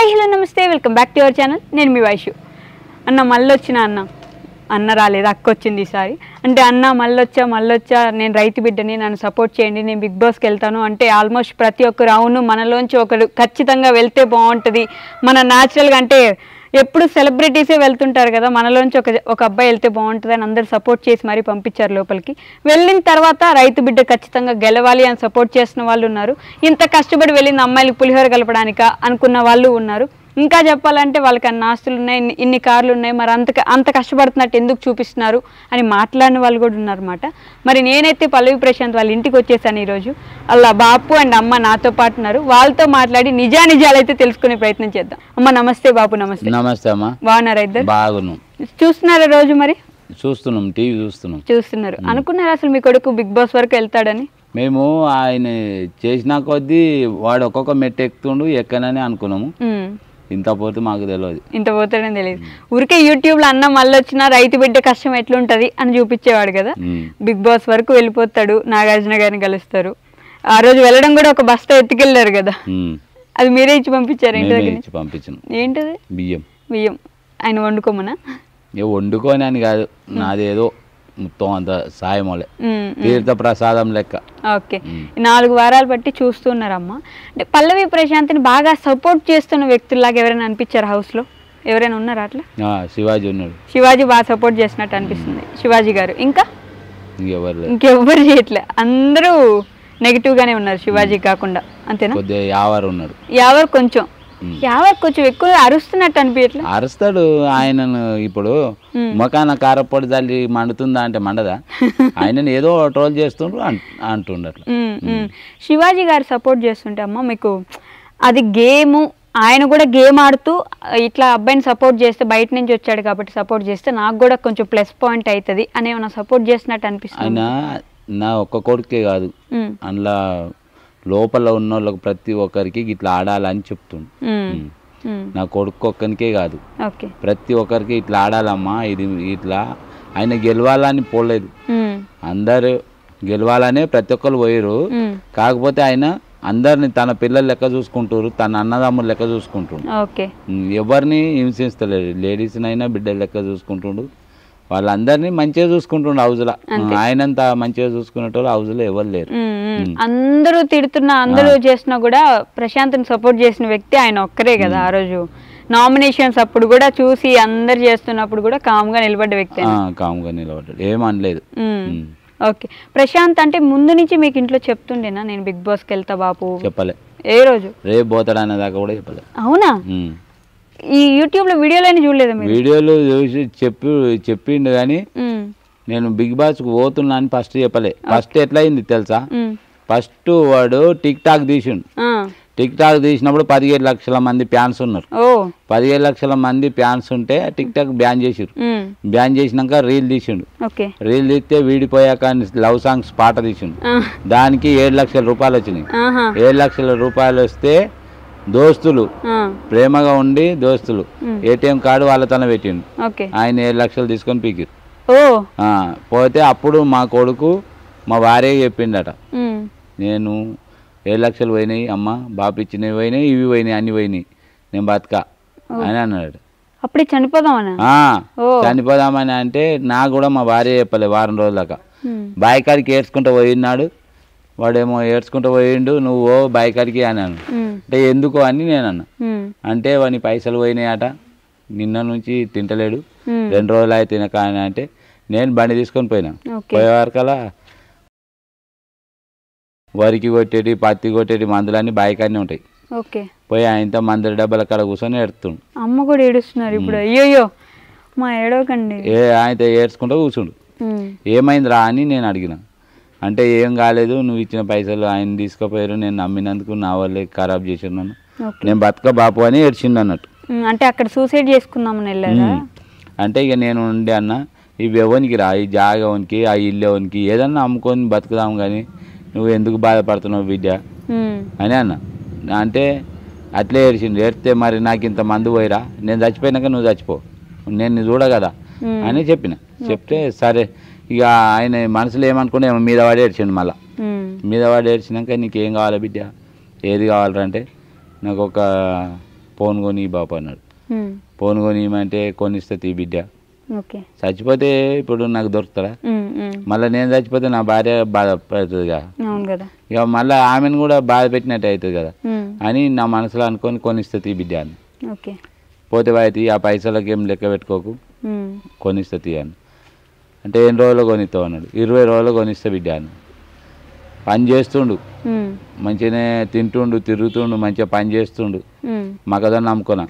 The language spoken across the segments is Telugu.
హాయ్ హలో నమస్తే welcome back to our channel. నేను మీ వైషు. అన్న మళ్ళొచ్చిన అన్న రాలేదు, అక్క వచ్చింది ఈసారి. అంటే అన్న మళ్ళొచ్చా నేను రైతు బిడ్డని, నన్ను సపోర్ట్ చేయండి, నేను బిగ్ బాస్కి వెళ్తాను అంటే ఆల్మోస్ట్ ప్రతి ఒక్కరు అవును మనలోంచి ఒకరు ఖచ్చితంగా వెళ్తే బాగుంటుంది, మన న్యాచురల్గా అంటే ఎప్పుడు సెలబ్రిటీసే వెళ్తుంటారు కదా, మనలోంచి ఒక అబ్బాయి వెళ్తే బాగుంటుంది అని అందరు సపోర్ట్ చేసి మరీ పంపించారు లోపలికి. వెళ్ళిన తర్వాత రైతు బిడ్డ ఖచ్చితంగా గెలవాలి అని సపోర్ట్ చేసిన వాళ్ళు ఉన్నారు. ఇంత కష్టపడి వెళ్ళిన అమ్మాయిలకు పులిహోర కలపడానిక అనుకున్న వాళ్ళు ఉన్నారు. ఇంకా చెప్పాలంటే వాళ్ళకి అన్ని ఆస్తులు ఉన్నాయి, ఇన్ని కార్లు ఉన్నాయి, మరి అంత కష్టపడుతున్నట్టు ఎందుకు చూపిస్తున్నారు అని మాట్లాడిన వాళ్ళు కూడా ఉన్నారన్నమాట. మరి నేనైతే పల్లవి ప్రశాంత్ వాళ్ళ ఇంటికి వచ్చేసాను ఈరోజు. అలా బాపు అండ్ అమ్మ నాతో పాటు ఉన్నారు. వాళ్ళతో మాట్లాడి నిజాలు అయితే తెలుసుకునే ప్రయత్నం చేద్దాం. అమ్మ నమస్తే, బాపు నమస్తే. నమస్తే అమ్మా. బాగున్నారా ఇద్దరు? బాగున్నాం. చూస్తున్నారా రోజు? మరి చూస్తున్నాం, టీవీ చూస్తున్నారు. అనుకున్నారు అసలు మీ కొడుకు బిగ్ బాస్ వరకు వెళ్తాడని? మేము ఆయన చేసిన కొద్దీ వాడు ఒక్కొక్క మెట్టు ఎక్కుతుండు, ఎక్కనని అనుకున్నాము. ఇంత పోతే మాకు తెలియదు, ఇంత పోతాడని తెలియదు. ఊరికే యూట్యూబ్ లో అన్న మళ్ళీ వచ్చిన రైతు బిడ్డ కష్టం ఎట్లుంటది అని చూపించేవాడు కదా. బిగ్ బాస్ వరకు వెళ్ళిపోతాడు, నాగార్జున గారిని కలుస్తారు. ఆ రోజు వెళ్ళడం కూడా ఒక బస్తా ఎత్తుకెళ్ళారు కదా, అది మీరే ఇచ్చి పంపించారు ఇంటి దగ్గర? పంపించాను. ఏంటది? బియ్యం. ఆయన వండుకోమనా? వండుకొని అని కాదు, నాదేదో మొత్తం అంత సాయం వాళ్ళే, తీర్థ ప్రసాదం లెక్క. ఓకే, 4 వారాలు బట్టి చూస్తున్నారమ్మా. అంటే పల్లవి ప్రశాంత్ని బాగా సపోర్ట్ చేస్తున్న వ్యక్తుల్లాగా ఎవరైనా అనిపించారు హౌస్ లో? ఎవరైనా ఉన్నారా అట్లా? శివాజీ ఉన్నాడు. శివాజీ బాగా సపోర్ట్ చేసినట్టు అనిపిస్తుంది, శివాజీ గారు. ఇంకా ఇంకెవ్వరు చేయట్లే, అందరూ నెగిటివ్ గానే ఉన్నారు శివాజీ కాకుండా, అంతేనా? యావర్ ఉన్నాడు. యావర్ కొంచెం ఎక్కువ అరుస్తున్నట్టు అనిపించట్లే? అరుస్తాడు ఆయనను. ఇప్పుడు మొకాన కారపొడి తల్లి మండుతుందా అంటే మండదా? ఆయనను ఏదో ట్రోల్ చేస్తుండ్రు అంటుండట్లు. శివాజీ గారు సపోర్ట్ చేస్తుంటే అమ్మ మీకు అది గేమ్, ఆయన కూడా గేమ్ ఆడుతూ ఇట్లా అబ్బాయిని సపోర్ట్ చేస్తే, బయట నుంచి వచ్చాడు కాబట్టి సపోర్ట్ చేస్తే నాకు కూడా కొంచెం ప్లస్ పాయింట్ అవుతుంది అని ఏమైనా సపోర్ట్ చేసినట్టు అనిపిస్తుంది? ఆయన నా ఒక్క కొడుకే కాదు, అందులో లోపల ఉన్న వాళ్ళకి ప్రతి ఒక్కరికి ఇట్లా ఆడాలని చెప్తుండు. నా కొడుకు ఒక్కరికే కాదు, ప్రతి ఒక్కరికి ఇట్లా ఆడాలమ్మా, ఇది ఇట్లా. ఆయన గెలవాలని పోలేదు, అందరు గెలవాలనే ప్రతి ఒక్కరు పోయారు. కాకపోతే ఆయన అందరిని తన పిల్లలు లెక్క చూసుకుంటారు, తన అన్నదమ్ములు లెక్క చూసుకుంటుండు. ఎవరిని హింసిస్తలేడు, లేడీస్నైనా బిడ్డలు లెక్క చూసుకుంటుండు. వాళ్ళందరినీ మంచిగా చూసుకుంటుండు హౌజ్లో. ఆయనంత మంచిగా చూసుకునేటోళ్ళు హౌజ్లో ఎవరు లేరు. అందరూ తిడుతున్నా, అందరూ చేసినా కూడా ప్రశాంత్ని సపోర్ట్ చేసిన వ్యక్తి ఆయన ఒక్కరే కదా. ఆ రోజు నామినేషన్స్ అప్పుడు కూడా చూసి అందరు చేస్తున్నప్పుడు కూడా కామ్గా నిలబడ్డ వ్యక్తి. కామ్గా నిలబడ్డాడు, ఏమనలేదు. ఓకే, ప్రశాంత్ అంటే ముందు నుంచి మీకు ఇంట్లో చెప్తుండేనా నేను బిగ్ బాస్కి వెళ్తా బాపు? చెప్పలే. ఏ రోజు రేపు పోతాడు అనే దాకా కూడా చెప్పలే. అవునా? ఈ యూట్యూబ్ లో వీడియోలని చూడలేదు? వీడియోలు చూసి చెప్పిండు కానీ నేను బిగ్ బాస్ కు పోతున్నా అని ఫస్ట్ చెప్పలే. ఫస్ట్ ఎట్లా అయింది తెలుసా? ఫస్ట్ వాడు టిక్ టాక్ తీసిండు. టిక్ టాక్ తీసినప్పుడు 17 లక్షల మంది ఫ్యాన్స్ ఉన్నారు. 17 లక్షల మంది ఫ్యాన్స్ ఉంటే టిక్ టాక్ బ్యాన్ చేసిరు. బ్యాన్ చేసినాక రీల్ తీసిండు. రీల్ తీస్తే వీడిపోయాక లవ్ సాంగ్స్ పాట తీసిండు. దానికి 7 లక్షల రూపాయలు వచ్చినాయి. 7 లక్షల రూపాయలు వస్తే దోస్తులు ప్రేమగా ఉండి దోస్తులు ఏటీఎం కార్డు వాళ్ళతోనే పెట్టిండు. ఆయన 7 లక్షలు తీసుకొని పీకిరు. పోతే అప్పుడు మా కొడుకు మా భార్య చెప్పిండట, నేను 7 లక్షలు పోయినాయి అమ్మ, బాపు ఇచ్చినవి పోయినాయి, ఇవి పోయినాయి, అన్ని పోయినాయి, నేను బతుకా అని అన్నాడు. అప్పుడే చనిపోదామని అంటే నాకు కూడా మా భార్య చెప్పలే. వారం రోజుల దాకా బాయికాడికి ఏడ్చుకుంటూ పోయినాడు. వాడేమో ఏడ్చుకుంటూ పోయిండు, నువ్వు బాయికాడికి అన్నాను. అంటే ఎందుకు అని నేను అన్నా. అంటే వాని పైసలు పోయినాయట, నిన్న నుంచి తింటలేడు, 2 రోజులు అయితే తినక అని. అంటే నేను బండి తీసుకొని పోయినా. పోయేవారికల్లా వరికి కొట్టేటి, పత్తి కొట్టేటి మందులన్నీ బాయికాడనే ఉంటాయి. పోయి ఆయనతో మందుల డబ్బాల కాడ కూర్చొని ఏడుతుండు. అమ్మ కూడా ఏడుస్తున్నారు ఇప్పుడు. అయ్యో మా ఏడవకండి. ఆయనతో ఏడ్చుకుంటూ కూర్చుండు. ఏమైందిరా అని నేను అడిగిన. అంటే ఏం కాలేదు, నువ్వు ఇచ్చిన పైసలు ఆయన తీసుకుపోయారు, నేను నమ్మినందుకు నా వాళ్ళే ఖరాబ్ చేసారు నన్ను, నేను బతుక బాపు అని ఏడ్చిండు అన్నట్టు. అంటే అక్కడ సూసైడ్ చేసుకుందామని వెళ్ళారా? అంటే ఇక నేను ఉండే అన్న, ఇవి ఎవరికి రా, ఈ జాగవనికి, ఆ ఇల్లు ఎవరికి, ఏదన్నా అమ్ముకొని బతుకుదాం కానీ నువ్వు ఎందుకు బాధపడుతున్నావు బిడ్డ అని అన్న. అంటే అట్లే ఏడ్చిండు. ఏడితే మరి నాకు ఇంత మందు పోయిరా, నేను చచ్చిపోయినాక నువ్వు చచ్చిపో, నేను చూడ కదా అని చెప్పిన. చెప్తే సరే ఇక ఆయన మనసులో ఏమనుకున్నా మీద వాడి ఏడ్చిండు. మళ్ళీ మీద వాడి ఏడ్చినాక నీకేం కావాలి బిడ్డ, ఏది కావాలంటే నాకు ఒక ఫోన్ కొని బాపు అన్నాడు. ఫోన్ కొనియమంటే కొనిస్తే తీ బిడ్డ, ఓకే చచ్చిపోతే ఇప్పుడు నాకు దొరుకుతాడా, మళ్ళీ నేను చచ్చిపోతే నా భార్య బాధపడుతుంది కదా, అవును కదా, ఇక మళ్ళీ ఆమెను కూడా బాధ పెట్టినట్టు అవుతుంది కదా అని నా మనసులో అనుకొని కొనిస్తే తీ బిడ్డ అని. ఓకే పోతే వాయితీ ఆ పైసలకి ఏం లెక్క పెట్టుకోకు, కొనిస్తే తీ అని. అంటే ఎన్ని రోజులు కొనిస్తావు అన్నాడు. 20 రోజులు కొనిస్తే బిడ్డ అని. పని చేస్తుండు, మంచిగానే తింటుండు తిరుగుతుండు, మంచిగా పని చేస్తుండు. మగదన్న అమ్ముకున్నా,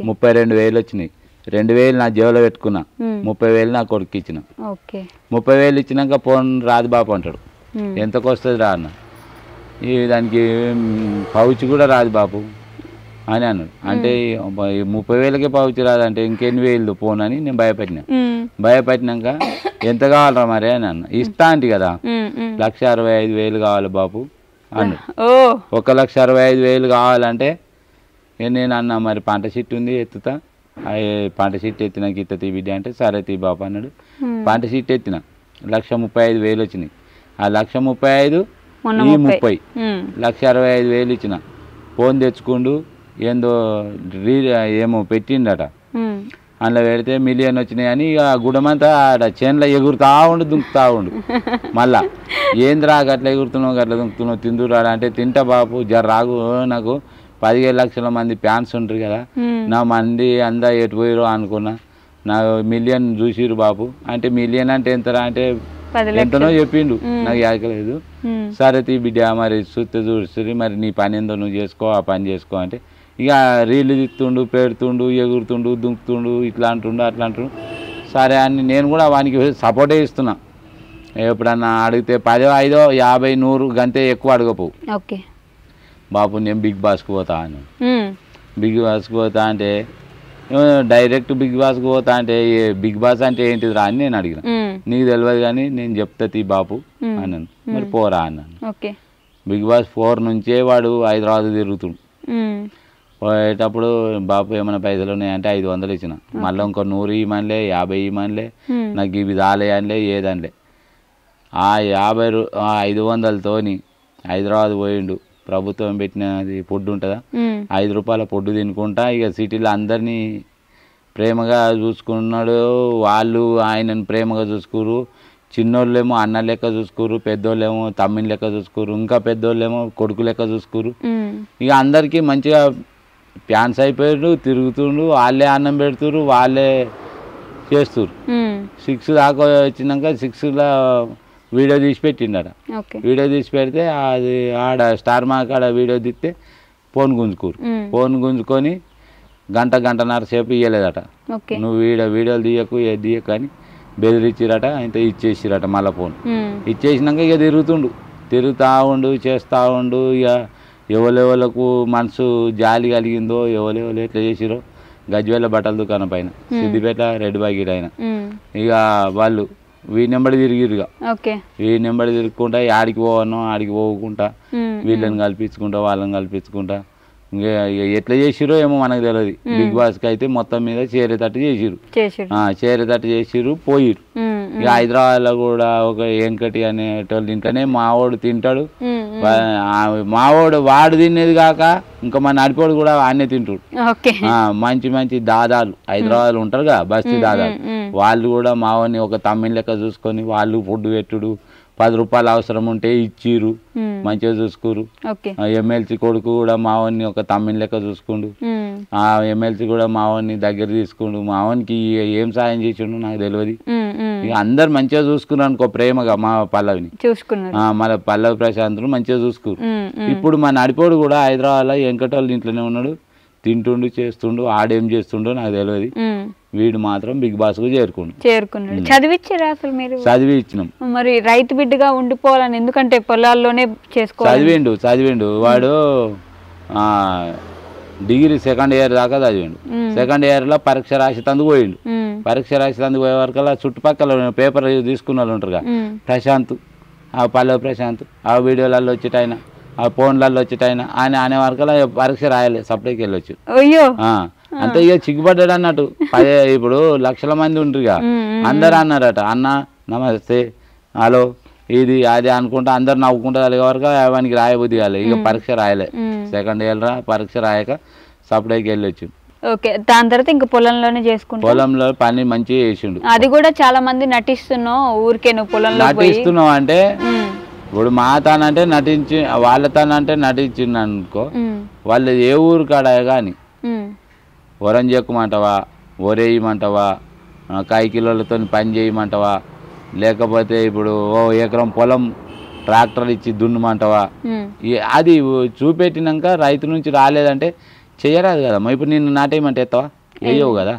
32,000 వచ్చినాయి. 2,000 నా జేబులో పెట్టుకున్నా, 30,000 నా కొడుకు ఇచ్చిన. 30,000 ఇచ్చినాక ఫోన్ రాదు బాపు అంటాడు. ఎంతకు వస్తుంది రా అన్న, ఈ దానికి పౌచ్ కూడా రాదు బాపు అని అన్నాడు. అంటే 30,000కే పౌచ్ రాదంటే ఇంకెన్ని వేలు ఫోన్ అని నేను భయపెట్టినా. భయపెట్టినాక ఎంత కావాలరా మరి అని అన్న. ఇస్తా అంటే కదా, 1,65,000 కావాలి బాపు అన్నాడు. 1,65,000 కావాలంటే నేను అన్నా మరి పంట షీట్ ఉంది ఎత్తుతా, పంట షీట్ ఎత్తినాక ఇత్త తీ బిడ్డ అంటే సరే తీ బాపు అన్నాడు. పంట షీట్ ఎత్తిన 1,35,000 వచ్చినాయి. ఆ 1,35,000 ఈ 30 1,65,000 ఇచ్చిన. ఫోన్ తెచ్చుకుండు, ఏందో ఏమో పెట్టిండట, అందులో పెడితే మిలియన్ వచ్చినాయి అని ఇక గుడమంతా ఆడ చేనులో ఎగురుతా ఉండు దుంకుతా ఉండు. మళ్ళా ఏంద్రా గట్లా ఎగురుతున్నావు గట్లా దుంకుతున్నావు తిందురాడా అంటే తింటా బాపు జర రాగు, నాకు 15 లక్షల మంది ఫ్యాన్స్ ఉంటారు కదా, నా మంది అందా ఎటు పోయిరో అనుకున్నా, నా మిలియన్ చూసిరు బాపు అంటే. మిలియన్ అంటే ఎంతరా అంటే ఎంతనో చెప్పిండు, నాకు యాకలేదు. సరే తీ బిడ్డ మరి చూస్తే చూస్తుంది, మరి నీ పని ఏందో నువ్వు చేసుకో, ఆ పని చేసుకో అంటే ఇక రీళ్ళు తిత్తుండు పెడుతుండు ఎగురుతుండు దుంకుతుండు ఇట్లా అంటుండు అట్లా అంటుండు. సరే అని నేను కూడా వానికి సపోర్టే ఇస్తున్నా. ఎప్పుడన్నా అడిగితే 10, 5, 50, 100 గంటే ఎక్కువ అడగపోవు. ఓకే బాపు నేను బిగ్ బాస్కి పోతా అని. బిగ్ బాస్కి పోతా అంటే డైరెక్ట్ బిగ్ బాస్కి పోతా అంటే బిగ్ బాస్ అంటే ఏంటిది రా అని నేను అడిగిన. నీకు తెలియదు కానీ నేను చెప్తా తీ బాపు అన్నాను. మరి పోరా అన్నాను. బిగ్ బాస్ 4 నుంచే వాడు హైదరాబాద్ తిరుగుతుండు. పోయేటప్పుడు బాపు ఏమైనా పైసలు ఉన్నాయంటే 500 ఇచ్చిన, మళ్ళీ ఇంకో 100 ఇవ్వమనిలే 50 ఇవ్వమనిలే, నాకు ఇవి దాలే అనలే ఏదనిలే. ఆ 500తోని హైదరాబాద్ పోయిండు. ప్రభుత్వం పెట్టినది ఫుడ్ ఉంటుందా, 5 రూపాయల ఫుడ్ తినుకుంటా ఇక సిటీలో అందరినీ ప్రేమగా చూసుకున్నాడు. వాళ్ళు ఆయనను ప్రేమగా చూసుకురు. చిన్నోళ్ళేమో అన్న లెక్క చూసుకురు, పెద్దోళ్ళేమో తమ్మిని లెక్క చూసుకురు, ఇంకా పెద్దోళ్ళేమో కొడుకు లెక్క చూసుకురు. ఇక అందరికీ మంచిగా ఫ్యాన్స్ అయిపోయారు, తిరుగుతుండు, వాళ్ళే అన్నం పెడుతురు, వాళ్ళే చేస్తురు. 6 దాకా వచ్చినాక 6లో వీడియో తీసి పెట్టిండట. వీడియో తీసి పెడితే అది ఆడ స్టార్ మార్క్ ఆడ వీడియో తీస్తే ఫోన్ గుంజుకోరు. ఫోన్ గుంజుకొని గంటన్నర సేపు ఇవ్వలేదట. నువ్వు వీడియోలు తీయకు అని బెదిరించిరట. అయితే ఇచ్చేసిరట మళ్ళీ ఫోన్. ఇచ్చేసినాక ఇక తిరుగుతూ ఉండు చేస్తూ ఉండు. ఇక ఎవరెవరికి మనసు జాలి కలిగిందో ఎవరెవరు ఎట్లా చేసిరో గజ్వేల బట్టల దుకాణం పైన సిద్దిపేట రెడ్ బాగీట్ అయిన ఇక వాళ్ళు వీనెంబడి తిరిగిరుగా. వీనెంబడి తిరుగుకుంటా ఆడికి పోవను ఆడికి పోకుండా వీళ్ళని కల్పించుకుంటా వాళ్ళని కల్పించుకుంటా ఇంకా ఎట్లా చేసిరో ఏమో మనకు తెలియదు. బిగ్ బాస్కి అయితే మొత్తం మీద చేరేటట్టు చేసిరు పోయిరు. ఇక హైదరాబాద్లో కూడా ఒక వెంకటి అనేటోళ్ళు ఇంట్లోనే మావోడు తింటాడు. మావోడు వాడు తినేది కాక ఇంకా మన నడిపోడు కూడా ఆనే తింటాడు. మంచి మంచి దాదాలు హైదరాబాద్లో ఉంటారు కదా బస్తీ దాదాలు, వాళ్ళు కూడా మావోని ఒక తమ్మిని లెక్క చూసుకొని వాళ్ళు ఫుడ్ పెట్టుడు, 10 రూపాయలు అవసరం ఉంటే ఇచ్చిరు, మంచిగా చూసుకురు. ఎమ్మెల్సీ కొడుకు కూడా మావోని ఒక తమ్మిని లెక్క చూసుకుండు. ఆ ఎమ్మెల్సీ కూడా మావోని దగ్గర తీసుకుండు. మావోనికి ఏం సాయం చేసిండు నాకు తెలియదు. ఇక అందరు మంచిగా చూసుకున్నారు అనుకో ప్రేమగా మా పల్లవిని మన పల్లవి ప్రశాంత్ను మంచిగా చూసుకురు. ఇప్పుడు మా నడిపోడు కూడా హైదరాబాద్లో వెంకటోళ్ళ ఇంట్లోనే ఉన్నాడు, తింటుండు చేస్తుండు. ఆడేం చేస్తుండో నాకు తెలియదు. వీడు మాత్రం బిగ్ బాస్ కు చేరుకున్నాడు. చదివిచ్చారా అసలు మీరు? చదివిచ్చినాం. మరి రైతు బిడ్డగా ఉండిపోవాలని ఎందుకంటే పొలాల్లోనే చదివిండు వాడు. డిగ్రీ 2nd ఇయర్ దాకా చదివిండు. 2nd ఇయర్లో పరీక్ష రాసేందుకు పోయిండు. పరీక్ష రాసేందుకు పోయే వరకల్లా చుట్టుపక్కల పేపర్ తీసుకున్న వాళ్ళు ఉంటారుగా ప్రశాంత్, ఆ పల్లవి ప్రశాంత్, ఆ వీడియోలలో వచ్చేటైనా ఆ ఫోన్లలో వచ్చేటైనా ఆయన అనే వరకల్లా పరీక్ష రాయలే, సపరేట్కి వెళ్ళొచ్చు. అంతే ఇక చిక్కుపడ్డాడు అన్నట్టు. ఇప్పుడు లక్షల మంది ఉంటారుగా అందరు అన్నారట అన్న నమస్తే హలో ఇది అది అనుకుంటా అందరు నవ్వుకుంటా కలిగే వరకు వానికి రాయబుద్ధి కాలే. ఇక పరీక్ష రాయలే. 2nd ఇయర్ పరీక్ష రాయక సపరేట్కి వెళ్ళొచ్చు. ఓకే, దాని తర్వాత ఇంకా పొలంలోనే చేసుకుంటా. పొలంలో పని మంచిగా చేసిండు. అది కూడా చాలా మంది నటిస్తున్నావు ఊరికే నువ్వు పొలంలో నటిస్తున్నావు అంటే ఇప్పుడు మా తానంటే నటించి వాళ్ళ తానంటే నటించింది అనుకో, వాళ్ళు ఏ ఊరు కాడ కానీ వరం చెక్కమంటావా, ఒరేయమంటావా, కాయకిలోలతో పని చేయమంటావా, లేకపోతే ఇప్పుడు ఓ ఎకరం పొలం ట్రాక్టర్ ఇచ్చి దున్నమంటావా, అది చూపెట్టినాక రైతు నుంచి రాలేదంటే చెయ్యరాదు కదా. ఇప్పుడు నిన్ను నాటేయమంటే ఎత్తావా, వేయవు కదా.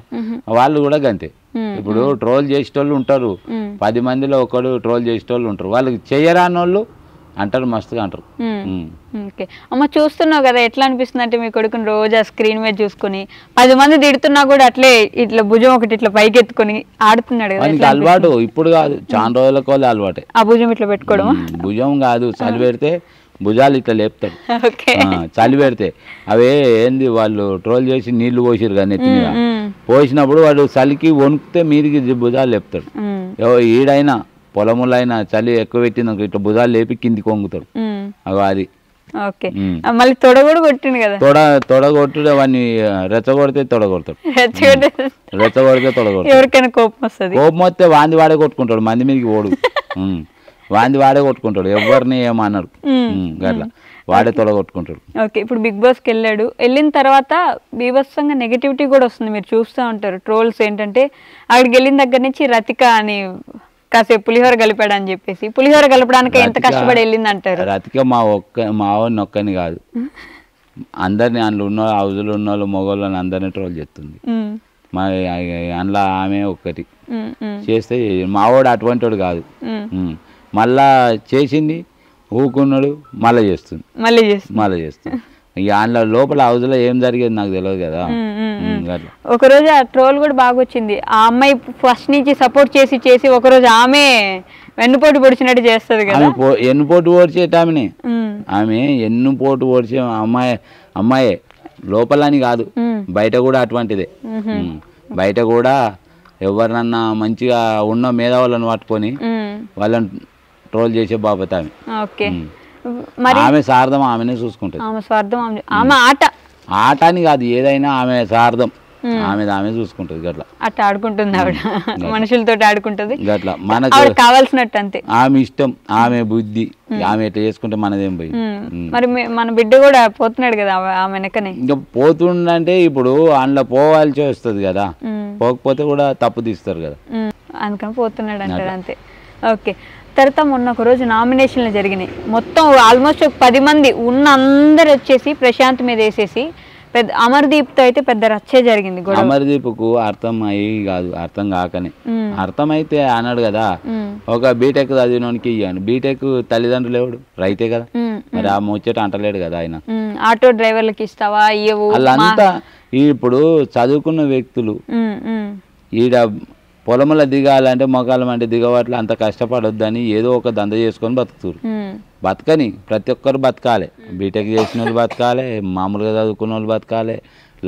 వాళ్ళు కూడా గంతే. ఇప్పుడు ట్రోల్ చేసేటోళ్ళు ఉంటారు, 10 మందిలో ఒకడు ట్రోల్ చేసేటోళ్ళు ఉంటారు, వాళ్ళకి చెయ్యరాని వాళ్ళు అంటారు, మస్తుగా అంటారు. ఓకే అమ్మ, చూస్తున్నావు కదా ఎట్లా అనిపిస్తుంది అంటే మీ కొడుకుని రోజు ఆ స్క్రీన్ మీద చూసుకుని 10 మంది తిడుతున్నా కూడా అట్లే ఇట్లా భుజం ఒకటి ఇట్లా పైకి ఎత్తుకొని ఆడుతున్నాడు కదా. అలవాటు ఇప్పుడు కాదు, చాలా రోజులకు అలవాటే. ఆ భుజం ఇట్లా పెట్టుకోవడం, భుజం కాదు, చలి పెడితే భుజాలు ఇట్లా లేపుతాడు. చలి పెడితే అవే ఏంది వాళ్ళు ట్రోల్ చేసి నీళ్లు పోసిరు కానీ నెత్తి మీద పోసినప్పుడు వాడు చలికి వణుకుతే మీదికి భుజాలు లేపుతాడు. ఈడైనా పొలములైనా చలి ఎక్కువ పెట్టింది ఇట్లా భుజాలు లేపి కిందికి వంగుతాడు. అది మళ్ళీ తొడ కూడా కొట్టిండు కదా. తొడ కొట్టుడు అవన్నీ రెచ్చగొడితే తొడ కొడతాడు, రెచ్చగొడితే తొడ కొడతాడు. ఎవరికైనా కోపం వస్తుంది, కోపం వస్తే వాంది వాడే కొట్టుకుంటాడు, మంది మీదకి ఓడు వాంది వాడే కొట్టుకుంటాడు, ఎవరిని ఏమన్నారు అట్లా వాడే తొడగొట్టుకుంటాడు. ఓకే, ఇప్పుడు బిగ్ బాస్కి వెళ్ళాడు, వెళ్ళిన తర్వాత బీభత్సంగా నెగిటివిటీ కూడా వస్తుంది, మీరు చూస్తూ ఉంటారు. ట్రోల్స్ ఏంటంటే అక్కడికి వెళ్ళిన దగ్గర నుంచి రతిక అని కాసేపు పులిహోర కలిపాడు అని చెప్పేసి, పులిహోర కలపడానికి ఎంత కష్టపడి వెళ్ళింది అంటారు. రతిక మా వాడిని ఒక్కని కాదు, అందరిని అందులో ఉన్న హౌజులు ఉన్న వాళ్ళు మగవాళ్ళని అందరినీ ట్రోల్ చేస్తుంది. మా అందులో ఆమె ఒక్కటి చేస్తే మావాడు అటువంటి వాడు కాదు. మళ్ళా చేసింది ఊకున్నాడు, మళ్ళీ చేస్తుంది, మళ్ళీ చేస్తుంది. ఇక అందులో లోపల హౌస్లో ఏం జరిగేది నాకు తెలియదు కదా. ఒకరోజు ఆ ట్రోల్ కూడా బాగా వచ్చింది, ఆ అమ్మాయి ఫస్ట్ నుంచి సపోర్ట్ చేసి ఒకరోజు ఆమె వెన్నుపోటు పొడిచినట్టు చేస్తుంది కదా. ఎన్నుపోటు పొడిచేట ఆమె ఎన్నుపోటు పొడిచే అమ్మాయే లోపలని కాదు, బయట కూడా అటువంటిదే. బయట కూడా ఎవరినన్నా మంచిగా ఉన్న మేధావులను పట్టుకొని వాళ్ళని ట్రోల్ చేసే బాబత ఆమె. ఆమె స్వార్థం ఆమెనే చూసుకుంటుంది, ఆమె ఆట అని కాదు, ఏదైనా ఆమె స్వార్థం ఆమె చూసుకుంటుంది. గట్లా అట్లా ఆడుకుంటుంది ఆవిడ, మనుషులతో ఆడుకుంటుంది గట్లా, మనకు కావాల్సినట్టు అంతే. ఆమె ఇష్టం, ఆమె బుద్ధి, ఆమె ఎట్లా చేసుకుంటే మనదేం పోయి. మరి మన బిడ్డ కూడా పోతున్నాడు కదా ఆమె వెనకనే. ఇంకా పోతుండంటే ఇప్పుడు అందులో పోవాల్సి వస్తుంది కదా, పోకపోతే కూడా తప్పు తీస్తారు కదా, అందుకని పోతున్నాడు అంటారు అంతే. ఓకే, తర్వాత మొన్న ఒక రోజు నామినేషన్లు జరిగినాయి, మొత్తం ఆల్మోస్ట్ ఒక 10 మంది ఉన్న అందరు వచ్చేసి ప్రశాంత్ మీద వేసేసి పెద్ద అమర్దీప్తో అయితే పెద్ద రచ్చే జరిగింది. అమర్దీప్కు అర్థం అయ్యి కాదు, అర్థం కాకనే. అర్థమైతే అన్నాడు కదా, ఒక బీటెక్ చదివినోనికి ఇయ్యాను, బీటెక్ తల్లిదండ్రులు ఎవడు రైతే కదా, మరి ఆ ముచ్చట అంటలేడు కదా ఆయన. ఆటో డ్రైవర్లకి ఇస్తావా ఇవ్వవు, వాళ్ళంతా ఇప్పుడు చదువుకున్న వ్యక్తులు ఈడ పొలంలో దిగాలంటే మొగాలం అంటే దిగవట్లు అంత కష్టపడొద్దని ఏదో ఒక దంద చేసుకొని బతుకుతారు. బతకని ప్రతి ఒక్కరు బతకాలి, బీటెక్ చేసిన వాళ్ళు బతకాలి, మామూలుగా చదువుకున్న వాళ్ళు బతకాలి,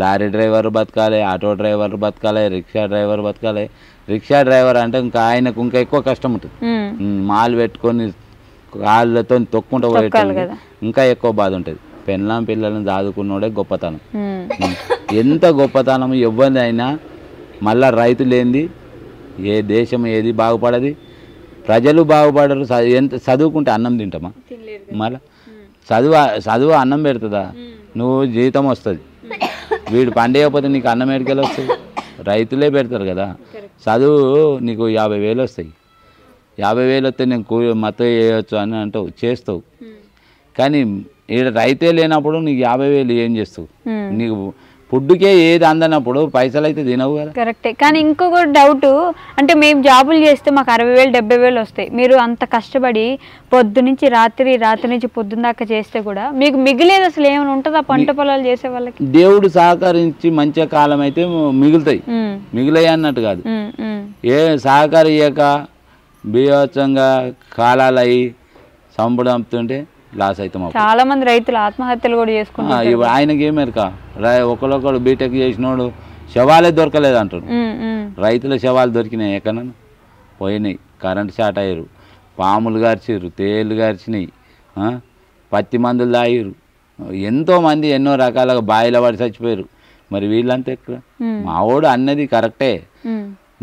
లారీ డ్రైవర్ బతకాలి, ఆటో డ్రైవర్ బతకాలి, రిక్షా డ్రైవర్ బతకాలి. రిక్షా డ్రైవర్ అంటే ఇంకా ఆయనకు ఇంకా ఎక్కువ కష్టం ఉంటుంది, మాలు పెట్టుకొని కాళ్ళతో తొక్కుంటూ పోయేటప్పుడు ఇంకా ఎక్కువ బాధ ఉంటుంది. పెళ్ళాం పిల్లలను చదువుకున్నోడే గొప్పతనం. ఎంత గొప్పతనం ఎవరినైనా. మళ్ళా రైతు లేనిది ఏ దేశం ఏది బాగుపడది, ప్రజలు బాగుపడరు. ఎంత చదువుకుంటే అన్నం తింటామా? మళ్ళీ చదువు అన్నం పెడుతుందా? నువ్వు జీతం వస్తుంది, వీడు పండేయకపోతే నీకు అన్నం ఎడికెళ్ళి వస్తుంది? రైతులే పెడతారు కదా. చదువు నీకు 50,000 వస్తాయి, 50,000 వస్తే నేను మొత్తం చేయవచ్చు అని అంటావు, చేస్తావు. కానీ ఈడ రైతే లేనప్పుడు నీకు 50,000 ఏం చేస్తావు? నీకు ఫుడ్కే ఏది అందనప్పుడు పైసలు అయితే తినవు కదా. కరెక్టే. కానీ ఇంకొక డౌట్ అంటే మేము జాబులు చేస్తే మాకు 60,000 70,000 వస్తాయి, మీరు అంత కష్టపడి పొద్దు నుంచి రాత్రి నుంచి పొద్దున్న దాకా చేస్తే కూడా మీకు మిగిలేదు అసలు ఏమైనా ఉంటుందా పంట పొలాలు చేసే వాళ్ళకి? దేవుడు సహకరించి మంచి కాలం అయితే మిగులుతాయి, మిగిలాయి అన్నట్టు కాదు. ఏ సహకరియక బీభత్సంగా కాలాలు అయ్యి సంపడంతుంటే లాస్ అవుతాం. చాలా మంది రైతులు ఆత్మహత్యలు కూడా చేసుకుంటారు. ఆయనకి ఏమేరక ఒకరొకరు బీటెక్ చేసినోడు శవాలే దొరకలేదు అంటాడు. రైతుల శవాలు దొరికినాయి, ఎక్కడన్నా పోయినాయి, కరెంట్ షార్ట్ అయ్యారు, పాములు గార్చిర్రు, తేళ్ళు గార్చినాయి, పత్తి మందులు తాగిర్రు, ఎంతోమంది ఎన్నో రకాలుగా బాయిల పడి చచ్చిపోయారు. మరి వీళ్ళంతా ఎక్కడ? మావాడు అన్నది కరెక్టే,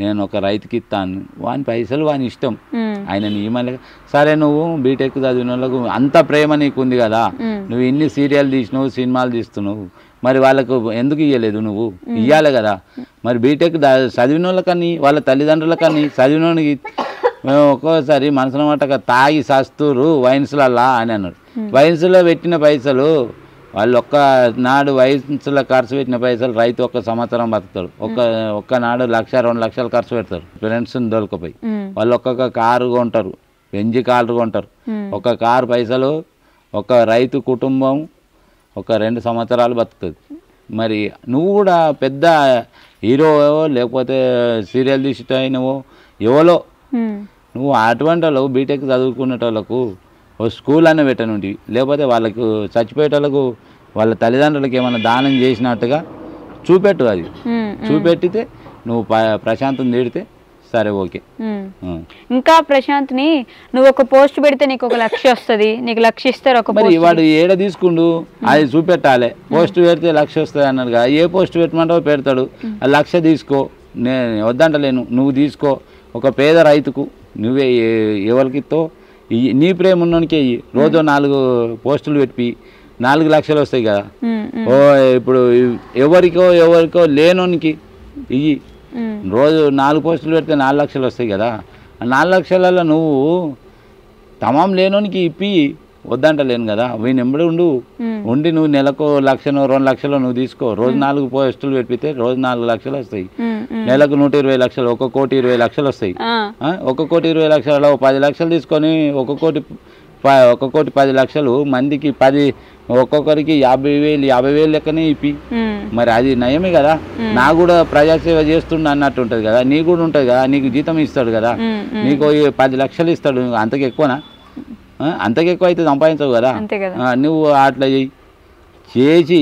నేను ఒక రైతుకి ఇస్తాను, వాని పైసలు వాని ఇష్టం, ఆయన నియమాలే. సరే నువ్వు బీటెక్ చదివిన వాళ్ళకు అంత ప్రేమ నీకు ఉంది కదా, నువ్వు ఇన్ని సీరియల్ తీసినావు, సినిమాలు తీస్తున్నావు, మరి వాళ్ళకు ఎందుకు ఇవ్వలేదు? నువ్వు ఇవ్వాలి కదా. మరి బీటెక్ చదివిన వాళ్ళకని వాళ్ళ తల్లిదండ్రులకని చదివినోనికి మేము ఒక్కోసారి మనసులో మట్టక తాగి సస్తూరు వైన్స్లల్లా అని అన్నాడు. వైన్స్లో పెట్టిన పైసలు వాళ్ళు నాడు వైన్స్లో ఖర్చు పెట్టిన పైసలు రైతు 1 సంవత్సరం బతుకుతాడు. ఒక్క నాడు 1,00,000 2 లక్షలు ఖర్చు పెడతారు ఫ్రెండ్స్ని దొరకపోయి. వాళ్ళు ఒక్కొక్క కారు కొంటారు, బెంజి కార్లు కొంటారు. ఒక కారు పైసలు ఒక రైతు కుటుంబం 2 సంవత్సరాలు బతుకుతుంది. మరి నువ్వు కూడా పెద్ద హీరో లేకపోతే సీరియల్ తీసేట అయినవో ఎవరో నువ్వు అటువంటి వాళ్ళకు బీటెక్ చదువుకునేటోళ్ళకు ఓ స్కూల్ అన్న పెట్టనుంటి, లేకపోతే వాళ్ళకు చచ్చిపోయేటోళ్ళకు వాళ్ళ తల్లిదండ్రులకు ఏమైనా దానం చేసినట్టుగా చూపెట్టు. అది చూపెట్టితే నువ్వు ప్రశాంతం తీడితే సరే ఓకే. ఇంకా ప్రశాంత్ని నువ్వు ఒక పోస్ట్ పెడితే నీకు 1 లక్ష వస్తుంది, నీకు 1 లక్ష ఇస్తారు. మరి వాడు ఏడ తీసుకుండు అది చూపెట్టాలి. పోస్ట్ పెడితే 1 లక్ష వస్తుంది అన్నాడు కదా, ఏ పోస్ట్ పెట్టమంటావో పెడతాడు. ఆ 1 లక్ష తీసుకో, నేను వద్దంటలేను, నువ్వు తీసుకో. ఒక పేద రైతుకు నువ్వే ఎవరికి ఇస్తావు, నీ ప్రేమ ఉన్నోనికే ఇయ్యి. రోజు 4 పోస్టులు పెట్టి 4 లక్షలు వస్తాయి కదా. ఓ ఇప్పుడు ఎవరికో లేనోనికి ఇయ్యి. రోజు 4 పోస్టులు పెడితే 4 లక్షలు వస్తాయి కదా. ఆ 4 లక్షలలో నువ్వు తమాం లేనోనికి ఇప్పి వద్దంటలేను కదా. వీని ఎంబడి ఉండి నువ్వు నెలకు 1 లక్షనో 2 లక్షలో నువ్వు తీసుకో. రోజు 4 పోస్టులు పెట్టితే రోజు 4 లక్షలు వస్తాయి. నెలకు 120 లక్షలు, 1,20,00,000 వస్తాయి. 1,20,00,000 10 లక్షలు తీసుకొని 1,10 లక్షలు మందికి ఒక్కొక్కరికి 50,000 లెక్కనే ఇప్పి. మరి అది నయమే కదా. నా కూడా ప్రజాసేవ చేస్తుండ అన్నట్టు ఉంటుంది కదా. నీ కూడా ఉంటుంది కదా, నీకు జీతం ఇస్తాడు కదా, నీకు 10 లక్షలు ఇస్తాడు. అంతకు ఎక్కువనా? అంతకు ఎక్కువ అయితే సంపాదించవు కదా. నువ్వు అట్లా చేసి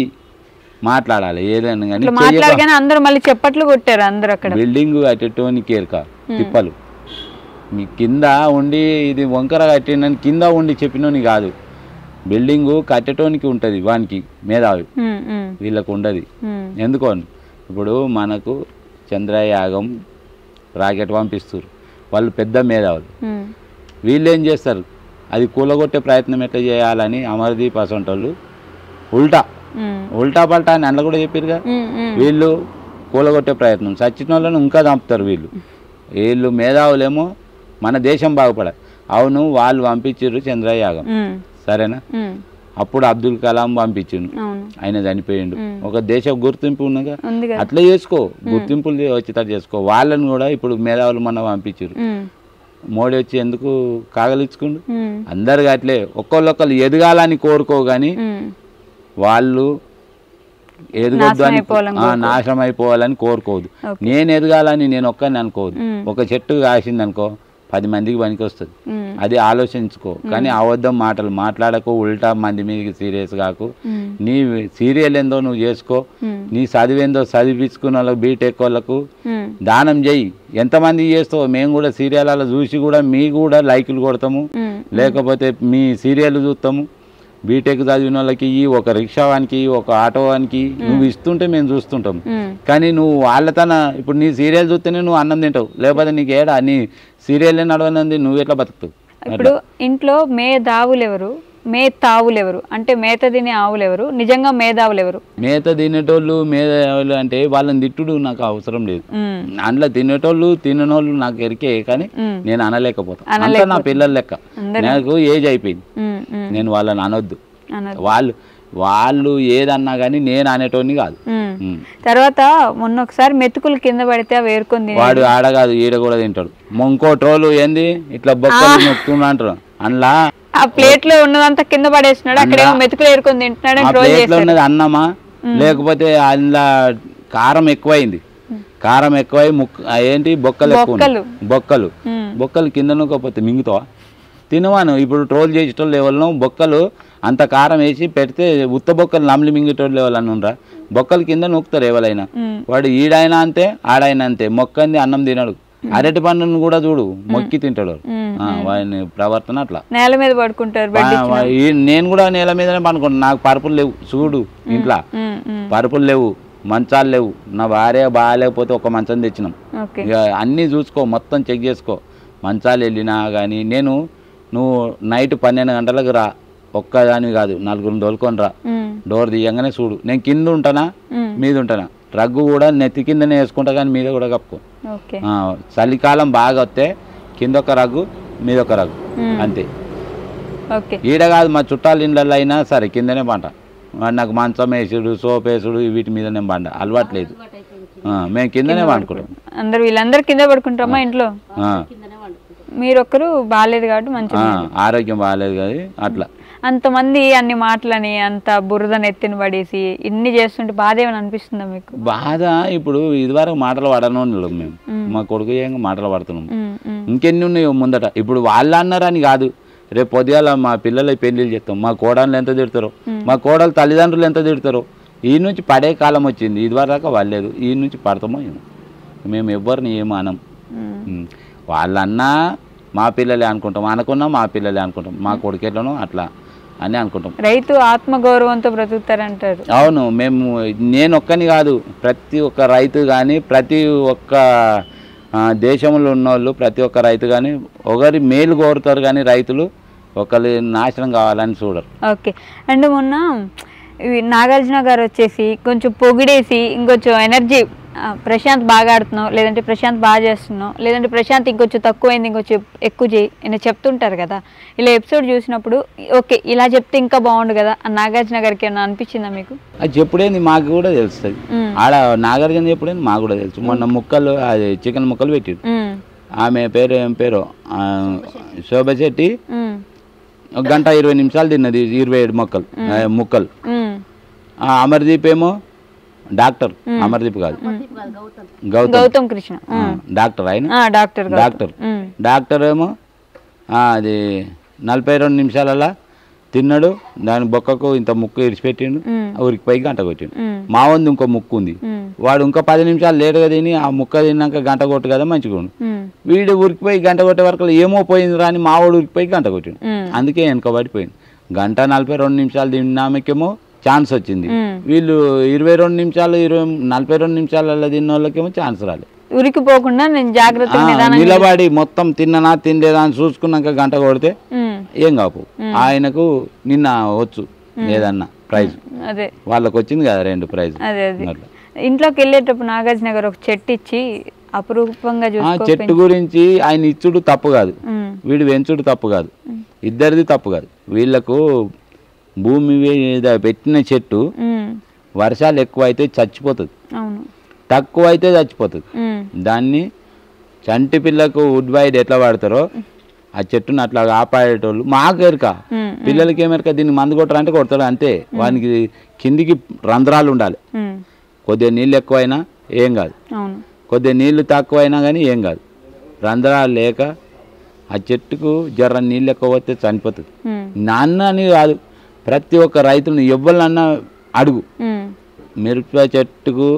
మాట్లాడాలి ఏదైనా కానీ. అందరూ మళ్ళీ చెప్పట్లు కొట్టారు అందరూ. అక్కడ బిల్డింగ్ కట్టేటోనికి కేరక తిప్పలు మీ కింద ఉండి ఇది వంకర కట్టిందని కింద ఉండి చెప్పినోని కాదు. బిల్డింగు కట్టేటోనికి ఉంటుంది, వానికి మేధావి, వీళ్ళకు ఉండదు. ఎందుకో ఇప్పుడు మనకు చంద్రయాగం రాకెట్ పంపిస్తారు, వాళ్ళు పెద్ద మేధావులు. వీళ్ళు ఏం చేస్తారు, అది కూలగొట్టే ప్రయత్నం ఎట్లా చేయాలని అమర్దీప్ అసంటోళ్ళు ఉల్టా పల్టా అని అందులో కూడా చెప్పారుగా. వీళ్ళు కూలగొట్టే ప్రయత్నం, సచిన వాళ్ళను ఇంకా చంపుతారు. వీళ్ళు మేధావులేమో మన దేశం బాగుపడాలి. అవును, వాళ్ళు పంపించారు చంద్రయాగం, సరేనా. అప్పుడు అబ్దుల్ కలాం పంపించిండు, ఆయన చనిపోయిండు. ఒక దేశ గుర్తింపు ఉన్నగా, అట్లా చేసుకో, గుర్తింపులు వచ్చేటట్టు చేసుకో. వాళ్ళని కూడా ఇప్పుడు మేధావులు మొన్న పంపించారు. మోడీ వచ్చి ఎందుకు కాగలిచ్చుకుండు? అందరు అట్లే ఒక్కొక్కరు ఎదగాలని కోరుకో కానీ వాళ్ళు ఎదగొద్దు అని, నాశనం అయిపోవాలని కోరుకోవద్దు. నేను ఎదగాలని నేను ఒక్కని అనుకోవద్దు. ఒక చెట్టు కాసింది అనుకో 10 మందికి పనికి వస్తుంది. అది ఆలోచించుకో. కానీ అబద్ధం మాటలు మాట్లాడకు, ఉల్టా మంది మీదకి సీరియస్ కాకు. నీ సీరియల్ ఏందో నువ్వు చేసుకో, నీ చదివేందో చదివించుకున్న వాళ్ళకు బీటెక్ వాళ్ళకు దానం చెయ్యి. ఎంతమంది చేస్తావు? మేము కూడా సీరియల్ చూసి కూడా మీ కూడా లైకులు కొడతాము, లేకపోతే మీ సీరియల్ చూస్తాము. బీటెక్ చదివిన వాళ్ళకి ఒక రిక్షా వానికి, ఒక ఆటో వానికి నువ్వు ఇస్తుంటే మేము చూస్తుంటాం. కానీ నువ్వు వాళ్ళతన ఇప్పుడు నీ సీరియల్ చూస్తేనే నువ్వు అన్నం తింటావు, లేకపోతే నీకు ఏడా నీ సీరియల్ నడవనంది నువ్వు ఎట్లా బతుకుతావు? ఇప్పుడు ఇంట్లో తావులెవరు, తావులెవరు అంటే మేత తినే ఆవులెవరు, నిజంగా మేధావులు ఎవరు? మేత తినేటోళ్ళు మేధావులు అంటే వాళ్ళని తిట్టుడు నాకు అవసరం లేదు. అందులో తినేటోళ్ళు తిననోళ్ళు నాకు ఎరికే, కానీ నేను అనలేకపోతా. అంతా నా పిల్లల లెక్క. నాకు ఏజ్ అయిపోయింది, నేను వాళ్ళని అనొద్దు. వాళ్ళు ఏదన్నా కానీ నేను అనేటోని కాదు. తర్వాత మొన్న ఒకసారి మెతుకులు కింద పడితే అవి ఏరుకొని వాడు ఆడ కాదు ఈడ కూడా తింటాడు. ఇంకోటోళ్ళు ఏంది ఇట్లా బొక్కలు నొక్కుతున్నా అంటారు. అందులో ఆ ప్లేట్ లో ఉన్నదంతా కింద పడేస్తున్నాడు, అక్కడ మెతుకులు ఏరుకొని తింటున్నాడు. ప్లేట్ లో ఉన్నది అన్నమా లేకపోతే అందులో కారం ఎక్కువైంది, కారం ఎక్కువై ఏంటి బొక్కలు కింద నొక్కపోతే మింగుతావా? తినవాను. ఇప్పుడు ట్రోల్ చేసేటోళ్ళు ఎవరినో బొక్కలు అంత కారం వేసి పెడితే ఉత్త బొక్కలు నమ్లి మింగేటోళ్ళు ఎవరన్నా ఉండరా? బొక్కలు కింద నొక్కుతారు ఎవరైనా. వాడు ఈడైనా అంతే ఆడైనా అంతే. మొక్కంది అన్నం తినడు. అరటి పండును కూడా చూడు మొక్కి తింటాడు. వాడిని ప్రవర్తన అట్లా. నేల మీద పడుకుంటారు. నేను కూడా నేల మీదనే పడుకుంటాను. నాకు పరుపులు లేవు చూడు, ఇంట్లో పరుపులు లేవు, మంచాలు లేవు. నా భార్య బాగాలేకపోతే ఒక మంచం తెచ్చినాం. ఇక అన్నీ చూసుకో, మొత్తం చెక్ చేసుకో. మంచాలు వెళ్ళినా కానీ నువ్వు నైట్ 12 గంటలకు రా, ఒక్కదాని కాదు 4 తోలుకొని రా. డోర్ తీయంగానే చూడు, నేను కింద ఉంటానా మీద ఉంటానా. రగ్గు కూడా నెత్తి కిందనే వేసుకుంటా కానీ మీద కూడా కప్పుకో. చలికాలం బాగా వస్తే కింద ఒక రగ్గు మీద ఒక రగ్గు అంతే. ఈడ కాదు మా చుట్టాల ఇళ్ళల్లో అయినా సరే కిందనే పంట. నాకు మంచం వేసుడు, సోప్ వేసుడు వీటి మీదనే పంట అలవాట్లేదు. మేము కిందనే పండుకుంటాం. అందరు వీళ్ళందరూ కింద పడుకుంటామా ఇంట్లో? మీరు ఒక్కరు బాగాలేదు కాబట్టి మంచిగా, ఆరోగ్యం బాగాలేదు కదా అట్లా. అంతమంది అన్ని మాటలని అంత బురదను ఎత్తిన పడేసి ఇన్ని చేస్తుంటే బాధ ఏమైనా అనిపిస్తుందా మీకు? బాధ ఇప్పుడు ఇదివరకు మాటలు పడను మేము, మా కొడుకు ఏం మాటలు పడుతున్నాం. ఇంకెన్ని ఉన్నాయో ముందట. ఇప్పుడు వాళ్ళు అన్నారని కాదు, రేపు పొద్దుగాల మా పిల్లలకి పెళ్లిళ్ళు చేస్తాం, మా కోడళ్ళు ఎంత తిడతారో, మా కోడలు తల్లిదండ్రులు ఎంత తిడతారో. ఈ నుంచి పడే కాలం వచ్చింది. ఇదివరకు వాళ్ళలేదు, ఈ నుంచి పడతామో ఏమో. మేము ఎవరిని ఏమో అనం. వాళ్ళన్నా మా పిల్లలే అనుకుంటాం, అనుకున్నా మా పిల్లలే అనుకుంటాం, మా కొడుకేట్లనో అట్లా అని అనుకుంటాం. రైతు ఆత్మగౌరవంతో బ్రతుకుతారంటారు. అవును, నేను ఒక్కని కాదు, ప్రతి ఒక్క రైతు కానీ, ప్రతి ఒక్క దేశంలో ఉన్నోళ్ళు, ప్రతి ఒక్క రైతు కానీ ఒకరి మేలు కోరుతారు కానీ రైతులు ఒకరి నాశనం కావాలని చూడరు. ఓకే. అండ్ మొన్న నాగార్జున గారు వచ్చేసి కొంచెం పొగిడేసి ఇంకొంచెం ఎనర్జీ, ప్రశాంత్ బాగా ఆడుతున్నావు, లేదంటే ప్రశాంత్ బాగా చేస్తున్నావు, లేదంటే ప్రశాంత్ ఇంకొంచెం తక్కువైంది ఇంకొంచెం ఎక్కువ చేయి అని చెప్తుంటారు కదా. ఇలా ఎపిసోడ్ చూసినప్పుడు ఓకే ఇలా చెప్తే ఇంకా బాగుండు కదా అని నాగార్జున గారికి ఏమన్నా అనిపించిందా మీకు? అది చెప్పుడేంది మాకు కూడా తెలుస్తుంది. ఆడ నాగార్జున చెప్పుడేంది మాకు కూడా తెలుసు. మొన్న ముక్కలు, అది చికెన్ ముక్కలు పెట్టిరు. ఆమె పేరు ఏం పేరు, శోభ శెట్టి, 1 గంట 20 నిమిషాలు తిన్నది, 27 ముక్కలు. అమర్దీప్ ఏమో డాక్టర్, అమర్దీప్ కాదు గౌతమ్ కృష్ణ డాక్టర్, ఆయన డాక్టర్ ఏమో అది 42 నిమిషాలలా తిన్నాడు. దాని బొక్కకు ఇంత ముక్కు ఇడిచిపెట్టిండు, ఊరికి పైకి గంట కొట్టిండు. మా వంది ఇంకో ముక్కు ఉంది, వాడు ఇంకా 10 నిమిషాలు లేటుగా తిని ఆ ముక్క తిన్నాక గంట కొట్టు కదా మంచిగా ఉండు. వీడు ఊరికి పోయి గంట కొట్టే వరకు ఏమో పోయింది రాని మా వాడు ఊరికి పోయి గంట కొట్టిండు. అందుకే వెనకబడిపోయింది. 1 గంట 42 నిమిషాలు తిన్నామకేమో ఛాన్స్ వచ్చింది. వీళ్ళు 22 నిమిషాలు 42 నిమిషాలలో తిన్న వాళ్ళకేమో ఛాన్స్ రాలేదు. ఉరికిపోకుండా నేను జాగ్రత్తగా నిలబడి మొత్తం తిన్ననా తినలేదా అని చూసుకున్నాక గంట కొడితే ఏం కాపు. ఆయనకు నిన్న వచ్చు ఏదన్నా ప్రైజ్, అదే వాళ్ళకి వచ్చింది కదా 2 ప్రైజ్. ఇంట్లోకి వెళ్ళేటప్పుడు నాగార్జున గారు ఒక చెట్టు ఇచ్చి అపురూపంగా చెట్టు గురించి ఆయన ఇచ్చుడు తప్పు కాదు, వీడు పెంచుడు తప్పు కాదు, ఇద్దరిది తప్పు కాదు. వీళ్ళకు భూమి మీద పెట్టిన చెట్టు వర్షాలు ఎక్కువ అయితే చచ్చిపోతుంది, తక్కువ అయితే చచ్చిపోతుంది. దాన్ని చంటి పిల్లకు వుడ్ వైడ్ ఎట్లా వాడతారో ఆ చెట్టును అట్లా కాపాడేటోళ్ళు మాకు ఎరక, పిల్లలకి ఏమెరక. దీన్ని మందు కొట్టరంటే కొడతారు అంతే. వానికి కిందికి రంధ్రాలు ఉండాలి. కొద్దిగా నీళ్ళు ఎక్కువైనా ఏం కాదు, కొద్దిగా నీళ్లు తక్కువైనా కానీ ఏం కాదు. రంధ్రాలు లేక ఆ చెట్టుకు జర్ర నీళ్ళు ఎక్కువ పోతే చనిపోతుంది. నాన్న అని కాదు, ప్రతి ఒక్క రైతులను ఎవరినన్నా అడుగు, మిరప చెట్టుకు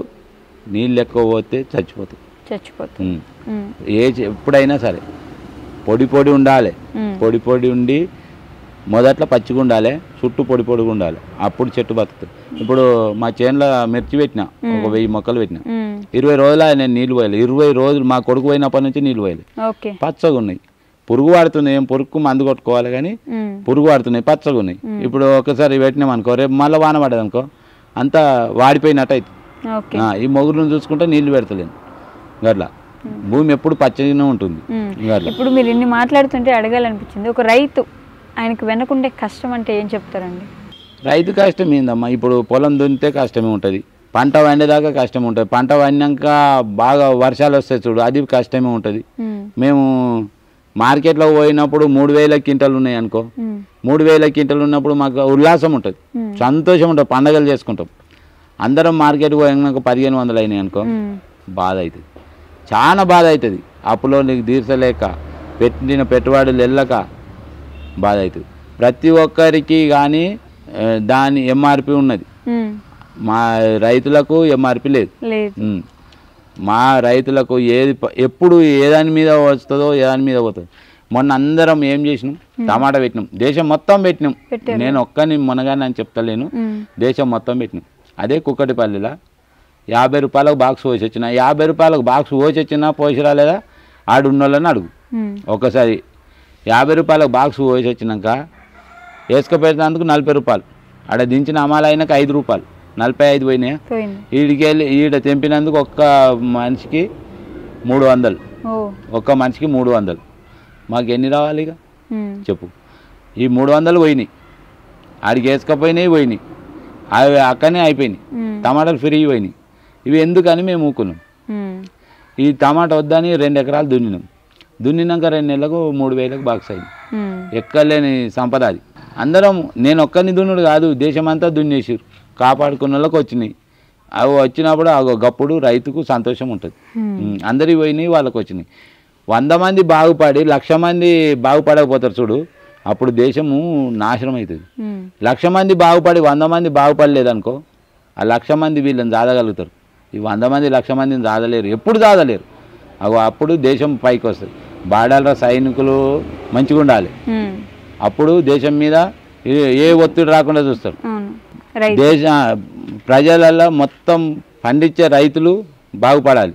నీళ్ళు ఎక్కువ పోతే చచ్చిపోతుంది. ఎప్పుడైనా సరే పొడి ఉండాలి, పొడి ఉండి మొదట్లో పచ్చిగా ఉండాలి, చుట్టూ పొడిగా ఉండాలి, అప్పుడు చెట్టు బతుకుతుంది. ఇప్పుడు మా చేనులో మిర్చి పెట్టిన, ఒక 1000 మొక్కలు పెట్టిన, 20 రోజులు నేను నీళ్ళు పోయాలి. 20 రోజులు మా కొడుకు పోయినప్పటి నుంచి నీళ్ళు పోయాలి. పచ్చగా ఉన్నాయి, పురుగు పడుతున్నాయి. ఏం పురుగుకు మందు కొట్టుకోవాలి కానీ పురుగు పడుతున్నాయి, పచ్చగా ఉన్నాయి. ఇప్పుడు ఒకసారి పెట్టినాం అనుకో, రేపు మళ్ళీ వాన పడదు అనుకో, అంతా వాడిపోయినట్టు అవుతుంది. ఈ మొగురును చూసుకుంటే నీళ్లు పెడతలేను. అట్లా భూమి ఎప్పుడు పచ్చగానే ఉంటుంది. ఇప్పుడు మీరు ఇన్ని మాట్లాడుతుంటే అడగాలనిపించింది, ఒక రైతు ఆయనకు వెనకుండే కష్టం అంటే ఏం చెప్తారండి? రైతు కష్టం ఏందమ్మా, ఇప్పుడు పొలం దున్నితే కష్టమే ఉంటుంది, పంట వండేదాకా కష్టం ఉంటుంది, పంట వండాక బాగా వర్షాలు వస్తాయి చూడు, అది కష్టమే ఉంటుంది. మేము మార్కెట్లో పోయినప్పుడు 3000 క్వింటాలు ఉన్నాయి అనుకో, 3000 క్వింటాలు ఉన్నప్పుడు మాకు ఉల్లాసం ఉంటుంది, సంతోషం ఉంటుంది, పండగలు చేసుకుంటాం. అందరం మార్కెట్కి పోయినాక 1500 అయినాయి అనుకో, బాధ అవుతుంది, చాలా బాధ అవుతుంది. అప్పులో నీకు తీర్చలేక, పెట్టిన పెట్టుబడులు వెళ్ళక బాధ అవుతుంది. ప్రతి ఒక్కరికి కానీ దాని ఎంఆర్పి ఉన్నది, మా రైతులకు ఎంఆర్పి లేదు. మా రైతులకు ఎప్పుడు ఏ దాని మీద వస్తుందో ఏ దాని మీద పోతుంది. మొన్న అందరం ఏం చేసినాం, టమాటా పెట్టినాం, దేశం మొత్తం పెట్టినాం. నేను ఒక్కని మునగాని అని చెప్తలేను, దేశం మొత్తం పెట్టినాం. అదే కుక్కటిపల్లిలో 50 రూపాయలకు బాక్స్ పోసి వచ్చిన, 50 రూపాయలకు బాక్స్ పోసి వచ్చినా పోసి రాలేదా ఆడున్న వాళ్ళని అడుగు. ఒకసారి 50 రూపాయలకు బాక్స్ పోసి వచ్చినాక వేసుకుపెట్టినందుకు 40 రూపాయలు, ఆడ దించిన అమలు అయినాక 5 రూపాయలు, 45 పోయినాయా. ఈడికి వెళ్ళి ఈడ తెంపినందుకు ఒక్క మనిషికి 300, ఒక్క మనిషికి 300. మాకు ఎన్ని రావాలి ఇక చెప్పు? ఈ 300 పోయినాయి, ఆడికి వేసుకపోయినాయి పోయినాయి, అవి అక్కడనే అయిపోయినాయి. టమాటాలు ఫ్రీ పోయినాయి. ఇవి ఎందుకని మేము ఊకున్నాం. ఈ టమాటా వద్దని 2 ఎకరాలు దున్నినాం. దున్నినాక 2 నెలలకు 3000కు బాక్స్ అయింది. ఎక్కలేని సంపద అది. అందరం, నేను ఒక్కరిని దున్నుడు కాదు, దేశమంతా దున్నేసారు. కాపాడుకున్న వాళ్ళకి వచ్చినాయి. అవి వచ్చినప్పుడు గప్పుడు రైతుకు సంతోషం ఉంటుంది. అందరి పోయినాయి, వాళ్ళకి వచ్చినాయి. 100 మంది బాగుపడి 1,00,000 మంది బాగుపడకపోతారు చూడు, అప్పుడు దేశము నాశనం అవుతుంది. 1,00,000 మంది బాగుపడి 100 మంది బాగుపడలేదనుకో, ఆ 1,00,000 మంది వీళ్ళని దాదగలుగుతారు. ఈ 100 మంది 1,00,000 మందిని దాదలేరు, ఎప్పుడు దాదలేరు. అప్పుడు దేశం పైకి వస్తుంది. బార్డర్ల సైనికులు మంచిగా ఉండాలి, అప్పుడు దేశం మీద ఏ ఒత్తిడి రాకుండా చూస్తారు. దేశ ప్రజలలో మొత్తం పండించే రైతులు బాగుపడాలి.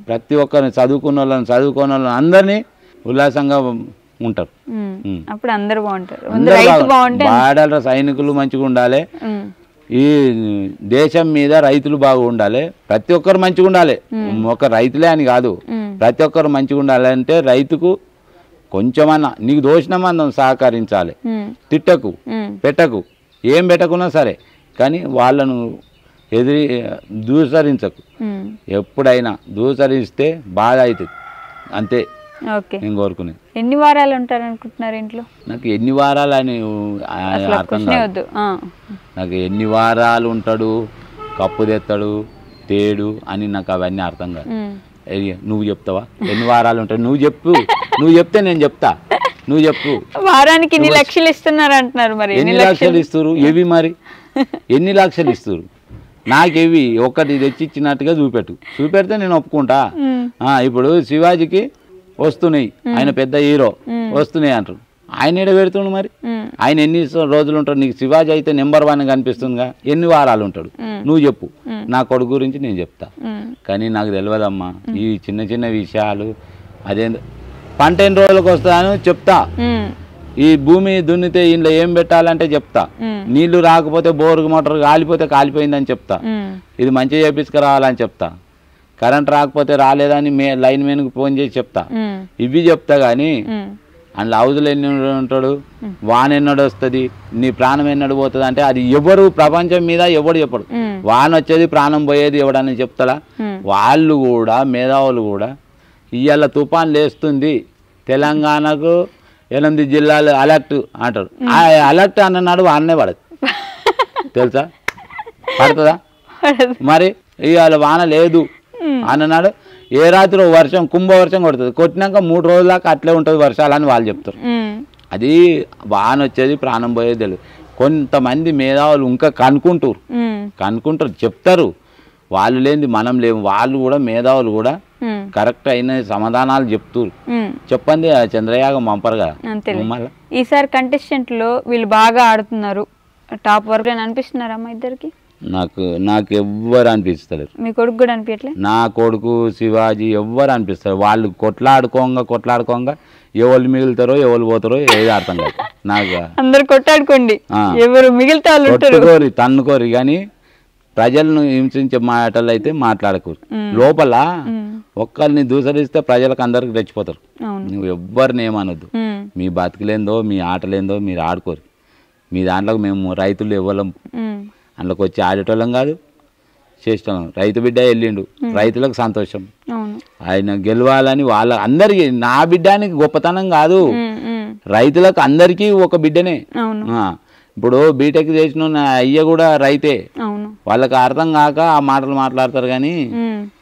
ప్రతి ఒక్కరిని చదువుకున్న వాళ్ళని అందరినీ ఉల్లాసంగా ఉంటారు. అప్పుడు అందరూ బాగుంటారు. బార్డర్ల సైనికులు మంచిగా ఉండాలి, ఈ దేశం మీద రైతులు బాగుండాలి, ప్రతి ఒక్కరు మంచిగా ఉండాలి. ఒక రైతులే అని కాదు, ప్రతి ఒక్కరు మంచిగా ఉండాలి. అంటే రైతుకు కొంచెమన్నా నీకు దోషణ మందం సహకరించాలి. తిట్టకు, పెట్టకు, ఏం పెట్టకున్నా సరే, కానీ వాళ్ళను దూసరించకు. ఎప్పుడైనా దూసరిస్తే బాధ అవుతుంది, అంతే నేను కోరుకునేది. ఎన్ని వారాలు ఉంటారు అనుకుంటున్నారు ఇంట్లో? నాకు ఎన్ని వారాలు అని అర్థం కాదు. నాకు ఎన్ని వారాలు ఉంటాడు, కప్పు తెస్తాడు, తేడు అని నాకు అవన్నీ అర్థం కాదు. నువ్వు చెప్తావా ఎన్ని వారాలు ఉంటాడు? నువ్వు చెప్పు, నువ్వు చెప్తే నేను చెప్తా. నువ్వు చెప్పు. వారానికి ఎన్ని లక్షలు ఇస్తున్నారు అంటున్నారు. మరి ఎన్ని లక్షలు ఇస్తారు? ఏవి మరి ఎన్ని లక్షలు ఇస్తారు? నాకేవి ఒక్కటి తెచ్చిచ్చినట్టుగా చూపెడితే నేను ఒప్పుకుంటా. ఇప్పుడు శివాజీకి వస్తున్నాయి, ఆయన పెద్ద హీరో, వస్తున్నాయి అంటారు. ఆయన ఎడ పెడుతుండు మరి? ఆయన ఎన్ని రోజులు ఉంటాడు? నీకు శివాజీ అయితే నెంబర్ 1 కనిపిస్తుందిగా, ఎన్ని వారాలు ఉంటాడు? నువ్వు చెప్పు. నా కొడుకు గురించి నేను చెప్తా, కానీ నాకు తెలియదమ్మా ఈ చిన్న చిన్న విషయాలు. అదే పంట ఎన్ని రోజులకు వస్తుందని చెప్తా. ఈ భూమి దున్నితే ఇంట్లో ఏం పెట్టాలంటే చెప్తా. నీళ్లు రాకపోతే బోరు మోటార్ కాలిపోతే కాలిపోయిందని చెప్తా. ఇది మంచిగా చేపించుకురావాలని చెప్తా. కరెంట్ రాకపోతే రాలేదని లైన్ మెన్కి ఫోన్ చేసి చెప్తా. ఇవి చెప్తా. కానీ అందులో హౌజులు ఎన్ని ఉంటాడు, వాన ఎన్నడు వస్తుంది, నీ ప్రాణం ఎన్నడు పోతుంది అంటే అది ఎవరు ప్రపంచం మీద ఎవడు చెప్పడు. వాన వచ్చేది ప్రాణం పోయేది ఎవడని చెప్తారా? వాళ్ళు కూడా, మేధావులు కూడా, ఇవాళ తుఫాన్ లేస్తుంది, తెలంగాణకు 8 జిల్లాలు అలర్ట్ అంటారు. ఆ అలర్ట్ అన్ననాడు వాననే పడదు, తెలుసా? పడుతుందా మరి? ఇవాళ వాన లేదు అన్ననాడు ఏ రాత్రి వర్షం, కుంభవర్షం కొడుతుంది. కొట్టినాక 3 రోజుల దాకా అట్లే ఉంటుంది వర్షాలని వాళ్ళు చెప్తారు. అది వాన వచ్చేది ప్రాణం పోయేది తెలియదు. కొంతమంది మేధావులు ఇంకా కనుక్కుంటారు, చెప్తారు. వాళ్ళు లేనిది మనం లేము. వాళ్ళు కూడా మేధావులు కూడా కరెక్ట్ అయిన సమాధానాలు చెప్తారు. చెప్పండి, చంద్రయాగం పంపరు కదా. ఈసారి కంటెస్టెంట్లో వీళ్ళు బాగా ఆడుతున్నారు, టాప్ వరకు అనిపిస్తున్నారమ్మా ఇద్దరికి? నాకు ఎవ్వరు అనిపిస్తలేరు. మీ కొడుకు కూడా అనిపించలేదు? నా కొడుకు శివాజీ ఎవ్వరు అనిపిస్తారు. వాళ్ళు కొట్లాడుకోంగా ఎవరు మిగులుతారో ఎవరు పోతారో ఏది అర్థం కాదు నాకు. అందరు కొట్టాడుకోండి, ఎవరు మిగిలితే వాళ్ళు తన్నుకోరు, కానీ ప్రజలను హింసించే మాటలు అయితే మాట్లాడకూరు. లోపల ఒక్కరిని దూసరిస్తే ప్రజలకు అందరికి రెచ్చిపోతారు. నువ్వు ఎవ్వరిని ఏమనొద్దు. మీ బతుకులేందో మీ ఆటలేందో మీరు ఆడుకోరు. మీ దాంట్లోకి మేము రైతులు ఇవ్వలేం, అందులోకి వచ్చి ఆడేటోళ్ళం కాదు, చేసేటోళ్ళం. రైతు బిడ్డ వెళ్ళిండు, రైతులకు సంతోషం. ఆయన గెలవాలని వాళ్ళ అందరికి, నా బిడ్డానికి గొప్పతనం కాదు, రైతులకు అందరికీ ఒక బిడ్డనే. ఇప్పుడు బీటెక్ చేసిన అయ్య కూడా రైతే, వాళ్ళకి అర్థం కాక ఆ మాటలు మాట్లాడతారు. కానీ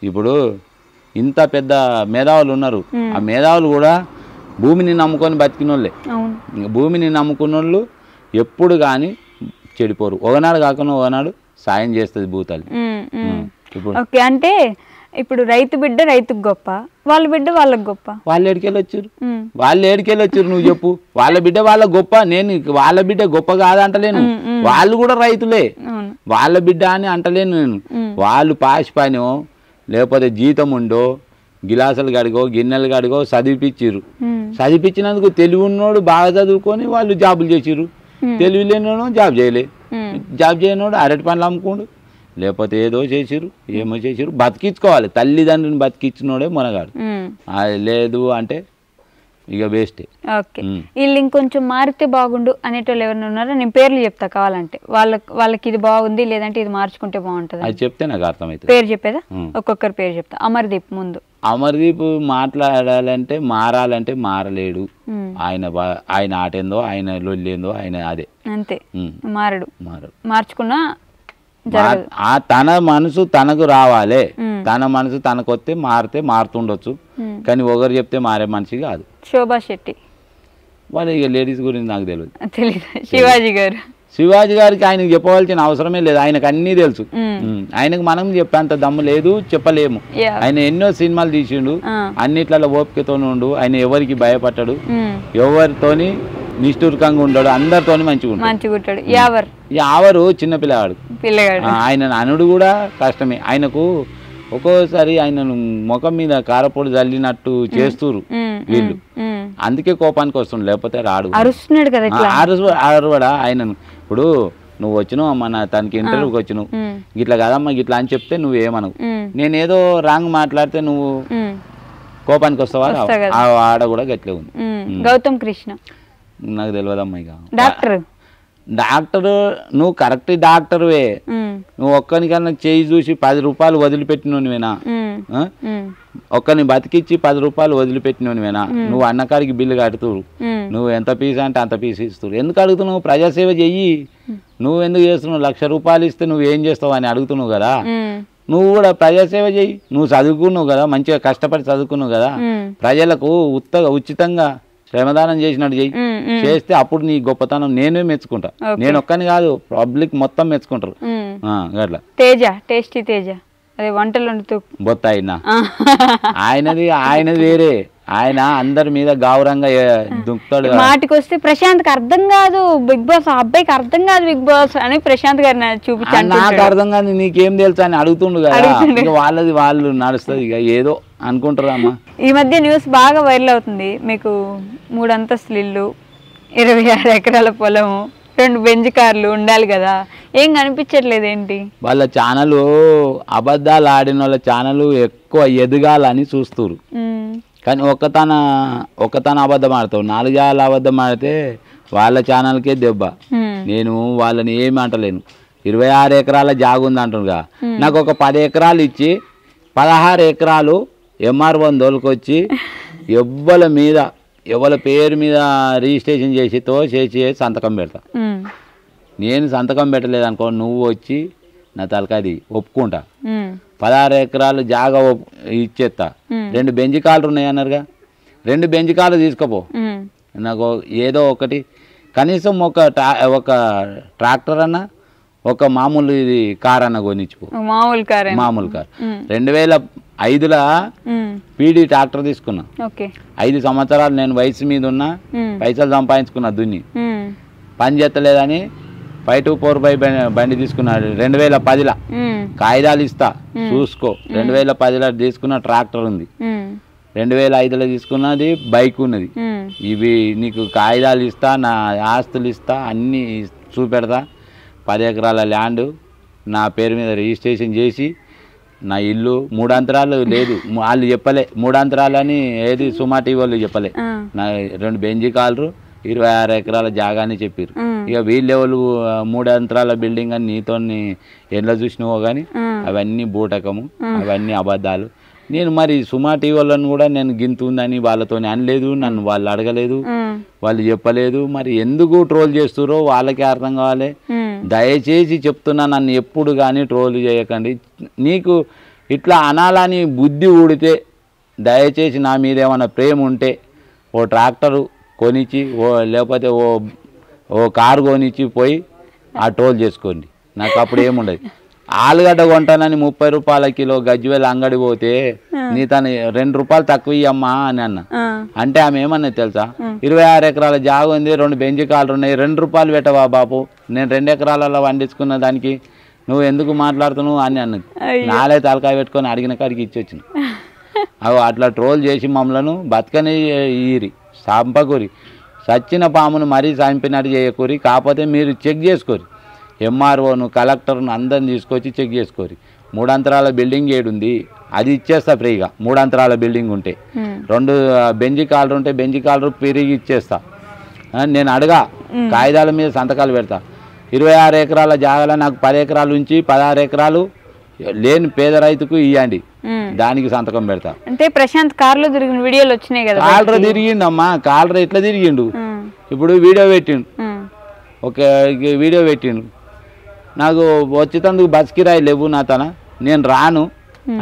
ఇప్పుడు ఇంత పెద్ద మేధావులు ఉన్నారు, ఆ మేధావులు కూడా భూమిని నమ్ముకొని బతికిన వాళ్ళే. భూమిని నమ్ముకున్న వాళ్ళు ఎప్పుడు కానీ చెడిపోరు. ఒకనాడు కాకుండా ఒకనాడు సాయం చేస్తుంది భూతాలు. ఓకే, అంటే ఇప్పుడు రైతు బిడ్డ రైతుకు గొప్ప, వాళ్ళ బిడ్డ వాళ్ళకి గొప్ప. వాళ్ళు ఏడికెళ్ళి వచ్చారు, వాళ్ళు ఏడికెళ్ళి వచ్చారు నువ్వు చెప్పు. వాళ్ళ బిడ్డ వాళ్ళ గొప్ప, నేను వాళ్ళ బిడ్డ గొప్ప కాదంటలేను, వాళ్ళు కూడా రైతులే, వాళ్ళ బిడ్డ అని అంటలేను నేను. వాళ్ళు పాసి పనో లేకపోతే జీతం ఉండో గిలాసులు కడిగో గిన్నెలు కడిగో చదివిపించారు. చదివిపించినందుకు తెలివి ఉన్నోడు బాగా చదువుకొని వాళ్ళు జాబులు చేసిర్రు, తెలివి లేనివాడు జాబ్ చేయలే, జాబ్ చేయనోడు అరటి పనులు అమ్ముకోండు, లేకపోతే ఏదో చేసిరు ఏమో చేసిరు. బతికించుకోవాలి, తల్లిదండ్రుని బతికించినోడే మునగాడు. అది లేదు అంటే ఇక వేస్టే. ఓకే, వీళ్ళు ఇంకొంచెం మారితే బాగుండు అనేటోళ్ళు ఎవరైనా ఉన్నారో నేను పేర్లు చెప్తా కావాలంటే, వాళ్ళకి ఇది బాగుంది లేదంటే ఇది మార్చుకుంటే బాగుంటుంది అది చెప్తే నాకు అర్థమవుతుంది. పేరు చెప్పేదా? ఒక్కొక్కరు పేరు చెప్తా. అమర్దీప్ ముందు. అమర్దీప్ మాట్లాడాలంటే మారాలంటే మారలేడు. ఆయన ఆటేందో ఆయన లొల్లేందో ఆయన అదే అంతే, మారడు. మార్చుకున్నా తన మనసు తనకు రావాలి, తన మనసు తనకు వస్తే మారితే మారుతుండొచ్చు, కానీ ఒకరు చెప్తే మారే మనిషి కాదు. శోభా శెట్టి వాళ్ళు ఇక లేడీస్ గురించి నాకు తెలియదు. శివాజీ గారు, శివాజీ గారికి ఆయనకు చెప్పవలసిన అవసరమే లేదు, ఆయనకు అన్నీ తెలుసు. ఆయనకు మనం చెప్పేంత దమ్ము లేదు, చెప్పలేము. ఆయన ఎన్నో సినిమాలు తీసిండు, అన్నిట్లలో ఓపికతో ఉండు, ఆయన ఎవరికి భయపడ్డాడు, ఎవరితోని నిష్ఠూర్కంగా ఉండడు, అందరితోని మంచిగా. యావరు చిన్న పిల్లగాడు, ఆయన అనుడు కూడా కష్టమే. ఆయనకు ఒక్కోసారి ఆయనను ముఖం మీద కారపొడి చల్లినట్టు చేస్తురు వీళ్ళు, అందుకే కోపానికి వస్తుండు, లేకపోతే రాడు. అరవడా ఆయనను. ఇప్పుడు నువ్వు వచ్చినావు మన తనకి ఇంటర్వ్యూకి వచ్చినావు, గిట్లా కదమ్మా గిట్లా అని చెప్తే నువ్వేమనవు, నేనేదో రాంగ్ మాట్లాడితే నువ్వు కోపానికి వస్తావా? ఆడ కూడా గట్లే ఉంది. గౌతమ్ కృష్ణ నాకు తెలియదమ్మా. ఇక డాక్టర్ నువ్వు కరెక్ట్ డాక్టర్వే, నువ్వు ఒక్కనికన్నా చేయి చూసి 10 రూపాయలు వదిలిపెట్టినోనివేనా? ఒక్కని బతికిచ్చి 10 రూపాయలు వదిలిపెట్టినోనివేనా? నువ్వు అన్నకాడికి బిల్లు కడుతురు, నువ్వు ఎంత ఫీజు అంటే అంత ఫీజు ఇస్తురు. ఎందుకు అడుగుతున్నావు? ప్రజాసేవ చెయ్యి. నువ్వు ఎందుకు చేస్తున్నావు? 1,00,000 రూపాయలు ఇస్తే నువ్వు ఏం చేస్తావు అని అడుగుతున్నావు కదా. నువ్వు కూడా ప్రజాసేవ చెయ్యి. నువ్వు చదువుకున్నావు కదా, మంచిగా కష్టపడి చదువుకున్నావు కదా, ప్రజలకు ఉచితంగా శ్రమదానం చేసినట్టు చెయ్యి. చేస్తే అప్పుడు నీ గొప్పతనం నేనే మెచ్చుకుంటా. నేను ఒక్కని కాదు, పబ్లిక్ మొత్తం మెచ్చుకుంటారు. అట్లా తేజ అదే వంటలు వండుతూ బొత్తాయినా ఆయనది వేరే, ఆయన అందరి మీద గౌరవంగా దుంకుతాడు. మాటికి వస్తే ప్రశాంత్ కి అర్థం కాదు బిగ్ బాస్, అబ్బాయికి అర్థం కాదు బిగ్ బాస్ అని ప్రశాంత్ గారిని చూపించాను. నాకు అర్థం కాదు, నీకేం తెలుసు అని అడుగుతుండు కదా. వాళ్ళది వాళ్ళు నడుస్తుంది, ఇక ఏదో అనుకుంటారమ్మా. ఈ మధ్య న్యూస్ బాగా వైరల్ అవుతుంది, మీకు 3 అంతస్తులు ఇల్లు, 26 ఎకరాల పొలము, 2 బెంజ్ కార్లు ఉండాలి కదా, ఏం కనిపించట్లేదు ఏంటి? వాళ్ళ ఛానల్ అబద్ధాలు ఆడిన వాళ్ళ ఛానల్ ఎక్కువ ఎదగాలని చూస్తున్నారు, కానీ ఒక్కతన అబద్ధం ఆడతావు, 4 అబద్ధం ఆడితే వాళ్ళ ఛానల్కే దెబ్బ. నేను వాళ్ళని ఏమి అంటలేను. 26 ఎకరాల జాగు ఉంది అంటుగా, నాకు ఒక 10 ఎకరాలు ఇచ్చి 16 ఎకరాలు ఎంఆర్ఓ దొలకొచ్చి ఎవరి పేరు మీద రిజిస్ట్రేషన్ చేసి సంతకం పెడతా. నేను సంతకం పెట్టలేదు అనుకో, నువ్వు వచ్చి నా తలకాది ఒప్పుకుంటా. 16 ఎకరాలు జాగా ఇచ్చేస్తా. 2 బెంజ్ కార్లు ఉన్నాయి అన్నారుగా, 2 బెంజ్ కార్లు తీసుకోపో. నాకు ఏదో ఒకటి కనీసం ఒక ట్రాక్టర్ అన్న, ఒక మామూలు కార్ అన్న కొనిచ్చిపో. మామూలు కార్ 2005లో పీడీ ట్రాక్టర్ తీసుకున్నా. 5 సంవత్సరాలు నేను వయసు మీద ఉన్నా, పైసలు సంపాదించుకున్నా, దున్ని పని చేస్తలేదని 524 బండి తీసుకున్నాడు 2010లో. కాగితాలు ఇస్తా చూసుకో. 2010లో తీసుకున్న ట్రాక్టర్ ఉంది, 2005లో తీసుకున్నది బైక్ ఉన్నది. ఇవి నీకు కాగితాలు ఇస్తా, నా ఆస్తులు ఇస్తా, అన్నీ చూపెడతా. 10 ఎకరాల ల్యాండ్ నా పేరు మీద రిజిస్ట్రేషన్ చేసి, నా ఇల్లు 3 అంతరాలు లేదు, వాళ్ళు చెప్పలే 3 అంతరాలు అని, ఏది సుమా టీవీ వాళ్ళు చెప్పలే. నా 2 బెంజీ కార్లు 26 ఎకరాల జాగాని చెప్పారు. ఇక వీళ్ళెవరు 3 అంతరాల బిల్డింగ్ అని నీతో ఎండ్లో చూసినావో కానీ అవన్నీ బూటకము, అవన్నీ అబద్ధాలు. నేను మరి సుమా టీవీ వాళ్ళని కూడా నేను గింతుందని వాళ్ళతో అనలేదు, నన్ను వాళ్ళు అడగలేదు, వాళ్ళు చెప్పలేదు. మరి ఎందుకు ట్రోల్ చేస్తారో వాళ్ళకే అర్థం కావాలి. దయచేసి చెప్తున్నా, నన్ను ఎప్పుడు కానీ ట్రోల్ చేయకండి. నీకు ఇట్లా అనాలని బుద్ధి ఊడితే దయచేసి నా మీద ఏమైనా ప్రేమ ఉంటే ఓ ట్రాక్టరు కొనిచ్చి, లేకపోతే ఓ కారు కొనిచ్చి పోయి ఆ ట్రోల్ చేసుకోండి. నాకు అప్పుడు ఏముండదు. ఆలుగడ్డ కొంటానని 30 రూపాయల కిలో గజ్వేల్ అంగడి పోతే నీ తను 2 రూపాయలు తక్కువ ఇయ్యమ్మా అని అన్న. అంటే ఆమె ఏమన్నది తెలుసా, 26 ఎకరాల జాగ ఉంది, 2 బెంజి కాళ్ళు ఉన్నాయి, 2 రూపాయలు పెట్టవా బాబు, నేను 2 ఎకరాలలో వండించుకున్న దానికి నువ్వు ఎందుకు మాట్లాడుతున్నావు అని అన్నది. నాలే తలకాయ పెట్టుకొని అడిగిన కాడికి ఇచ్చి వచ్చిన. అవి అట్లా ట్రోల్ చేసి మమ్మలను బతకని ఈరి చంపకూరి, సచ్చిన పామును మరీ చంపినట్టు చేయకూరి. కాకపోతే మీరు చెక్ చేసుకోరి, ఎంఆర్ఓను కలెక్టర్ను అందరిని తీసుకొచ్చి చెక్ చేసుకోరి. 3 అంతరాల బిల్డింగ్ ఏడుంది అది ఇచ్చేస్తా ఫ్రీగా. 3 అంతరాల బిల్డింగ్ ఉంటే 2 బెంజి కాలర్ ఉంటే బెంజి కాలర్ పెరిగి ఇచ్చేస్తా. నేను అడగా కాగితాల మీద సంతకాలు పెడతా. 26 ఎకరాల జాగాలో నాకు 10 ఎకరాల నుంచి 16 ఎకరాలు లేని పేద రైతుకు ఇవ్వండి, దానికి సంతకం పెడతా. అంటే ప్రశాంత్ కార్లో తిరిగిన వీడియోలు వచ్చినాయి కదా. కాలర్ తిరిగిండమ్మా, కాలర్ ఎట్లా తిరిగిండు, ఇప్పుడు వీడియో పెట్టిండు, ఒక వీడియో పెట్టిండు, నాకు వచ్చేటందుకు బస్ కిరాయి లేవు నా తన, నేను రాను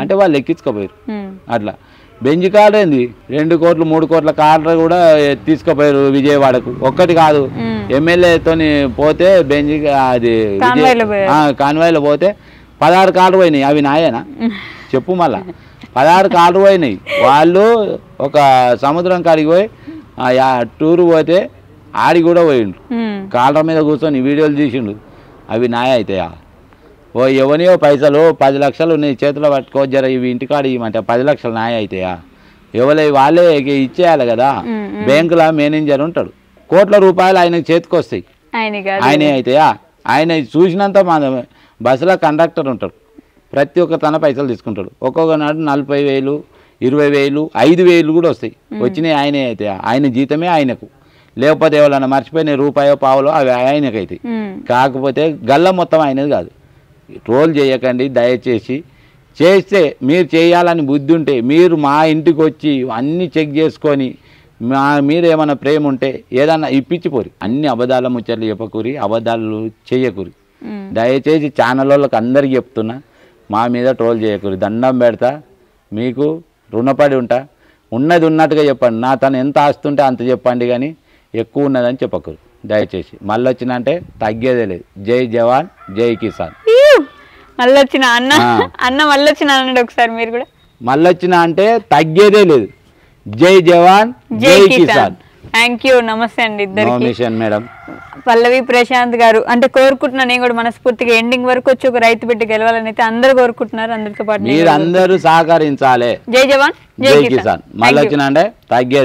అంటే వాళ్ళు ఎక్కించుకోపోయారు. అట్లా బెంజి కాలర్ ఏంది 2 కోట్లు 3 కోట్ల కాలర్ కూడా తీసుకుపోయారు విజయవాడకు. ఒక్కటి కాదు, ఎమ్మెల్యేతో పోతే బెంజి అది కాన్వాయ్లో పోతే 16 కాలర్ పోయినాయి. అవి నాయేనా చెప్పు, మళ్ళా 16 కాలర్ పోయినాయి. వాళ్ళు ఒక సముద్రం కాడికి పోయి టూరు పోతే ఆడి కూడా పోయిండు, కాలర్ మీద కూర్చొని వీడియోలు తీసిండు. అవి నాయ అవుతాయా? ఓ ఎవనియో పైసలు 10 లక్షలు ఉన్నాయి చేతిలో పట్టుకో, జర ఇవి ఇంటికాడ ఇవ్వమంటే 10 లక్షలు నాయ అవుతాయా? ఎవరై వాళ్ళే ఇచ్చేయాలి కదా. బ్యాంకులో మేనేజర్ ఉంటాడు, కోట్ల రూపాయలు ఆయన చేతికి వస్తాయి, ఆయనే అవుతాయా? ఆయన చూసినంత మా బస్సులో కండక్టర్ ఉంటాడు, ప్రతి ఒక్క తన పైసలు తీసుకుంటాడు. ఒక్కొక్క నాడు 40,000 20,000 5,000 కూడా వస్తాయి. వచ్చినాయి ఆయనే అవుతాయా? ఆయన జీతమే ఆయనకు, లేకపోతే ఎవరన్నా మర్చిపోయిన రూపాయో పావులో అవి ఆయనకైతే. కాకపోతే గల్ల మొత్తం ఆయనది కాదు. ట్రోల్ చేయకండి దయచేసి. చేస్తే మీరు చేయాలని బుద్ధి ఉంటే మీరు మా ఇంటికి వచ్చి అన్నీ చెక్ చేసుకొని మీరు ఏమైనా ప్రేమ ఉంటే ఏదన్నా ఇప్పించిపోరు. అన్ని అబద్ధాల ముచ్చట్లు చెప్పకూరి, అబద్ధాలు చేయకూరి. దయచేసి ఛానల్ వాళ్ళకి అందరికీ చెప్తున్నా, మా మీద ట్రోల్ చేయకూరి. దండం పెడతా, మీకు రుణపడి ఉంటా. ఉన్నది ఉన్నట్టుగా చెప్పండి, నా తను ఎంత ఆస్తుంటే అంత చెప్పండి, కానీ ఎక్కువ ఉన్నదని చెప్పకూరు దయచేసి. మళ్ళీ వచ్చినంటే తగ్గేదే లేదు. జై జవాన్ జై కిసాన్. మళ్ళీ వచ్చిన అన్న అన్న మళ్ళీ వచ్చిన అన్నాడు ఒకసారి మీరు కూడా. మళ్ళీ వచ్చిన అంటే తగ్గేదే లేదు. జై జవాన్ జై కిసాన్. థ్యాంక్ యూ, నమస్తే అండి ఇద్దరికి. మేడం పల్లవి ప్రశాంత్ గారు అంటే కోరుకుంటున్నా, నేను కూడా మనస్ఫూర్తిగా ఎండింగ్ వరకు వచ్చి ఒక రైతు బిడ్డ గెలవాలని అయితే అందరు కోరుకుంటున్నారు. అందరితో పాటు మీరు అందరూ సహకరించాలి. జై జవాన్ జై కిసాన్. మళ్ళీ వచ్చిన అంటే తగ్గేది.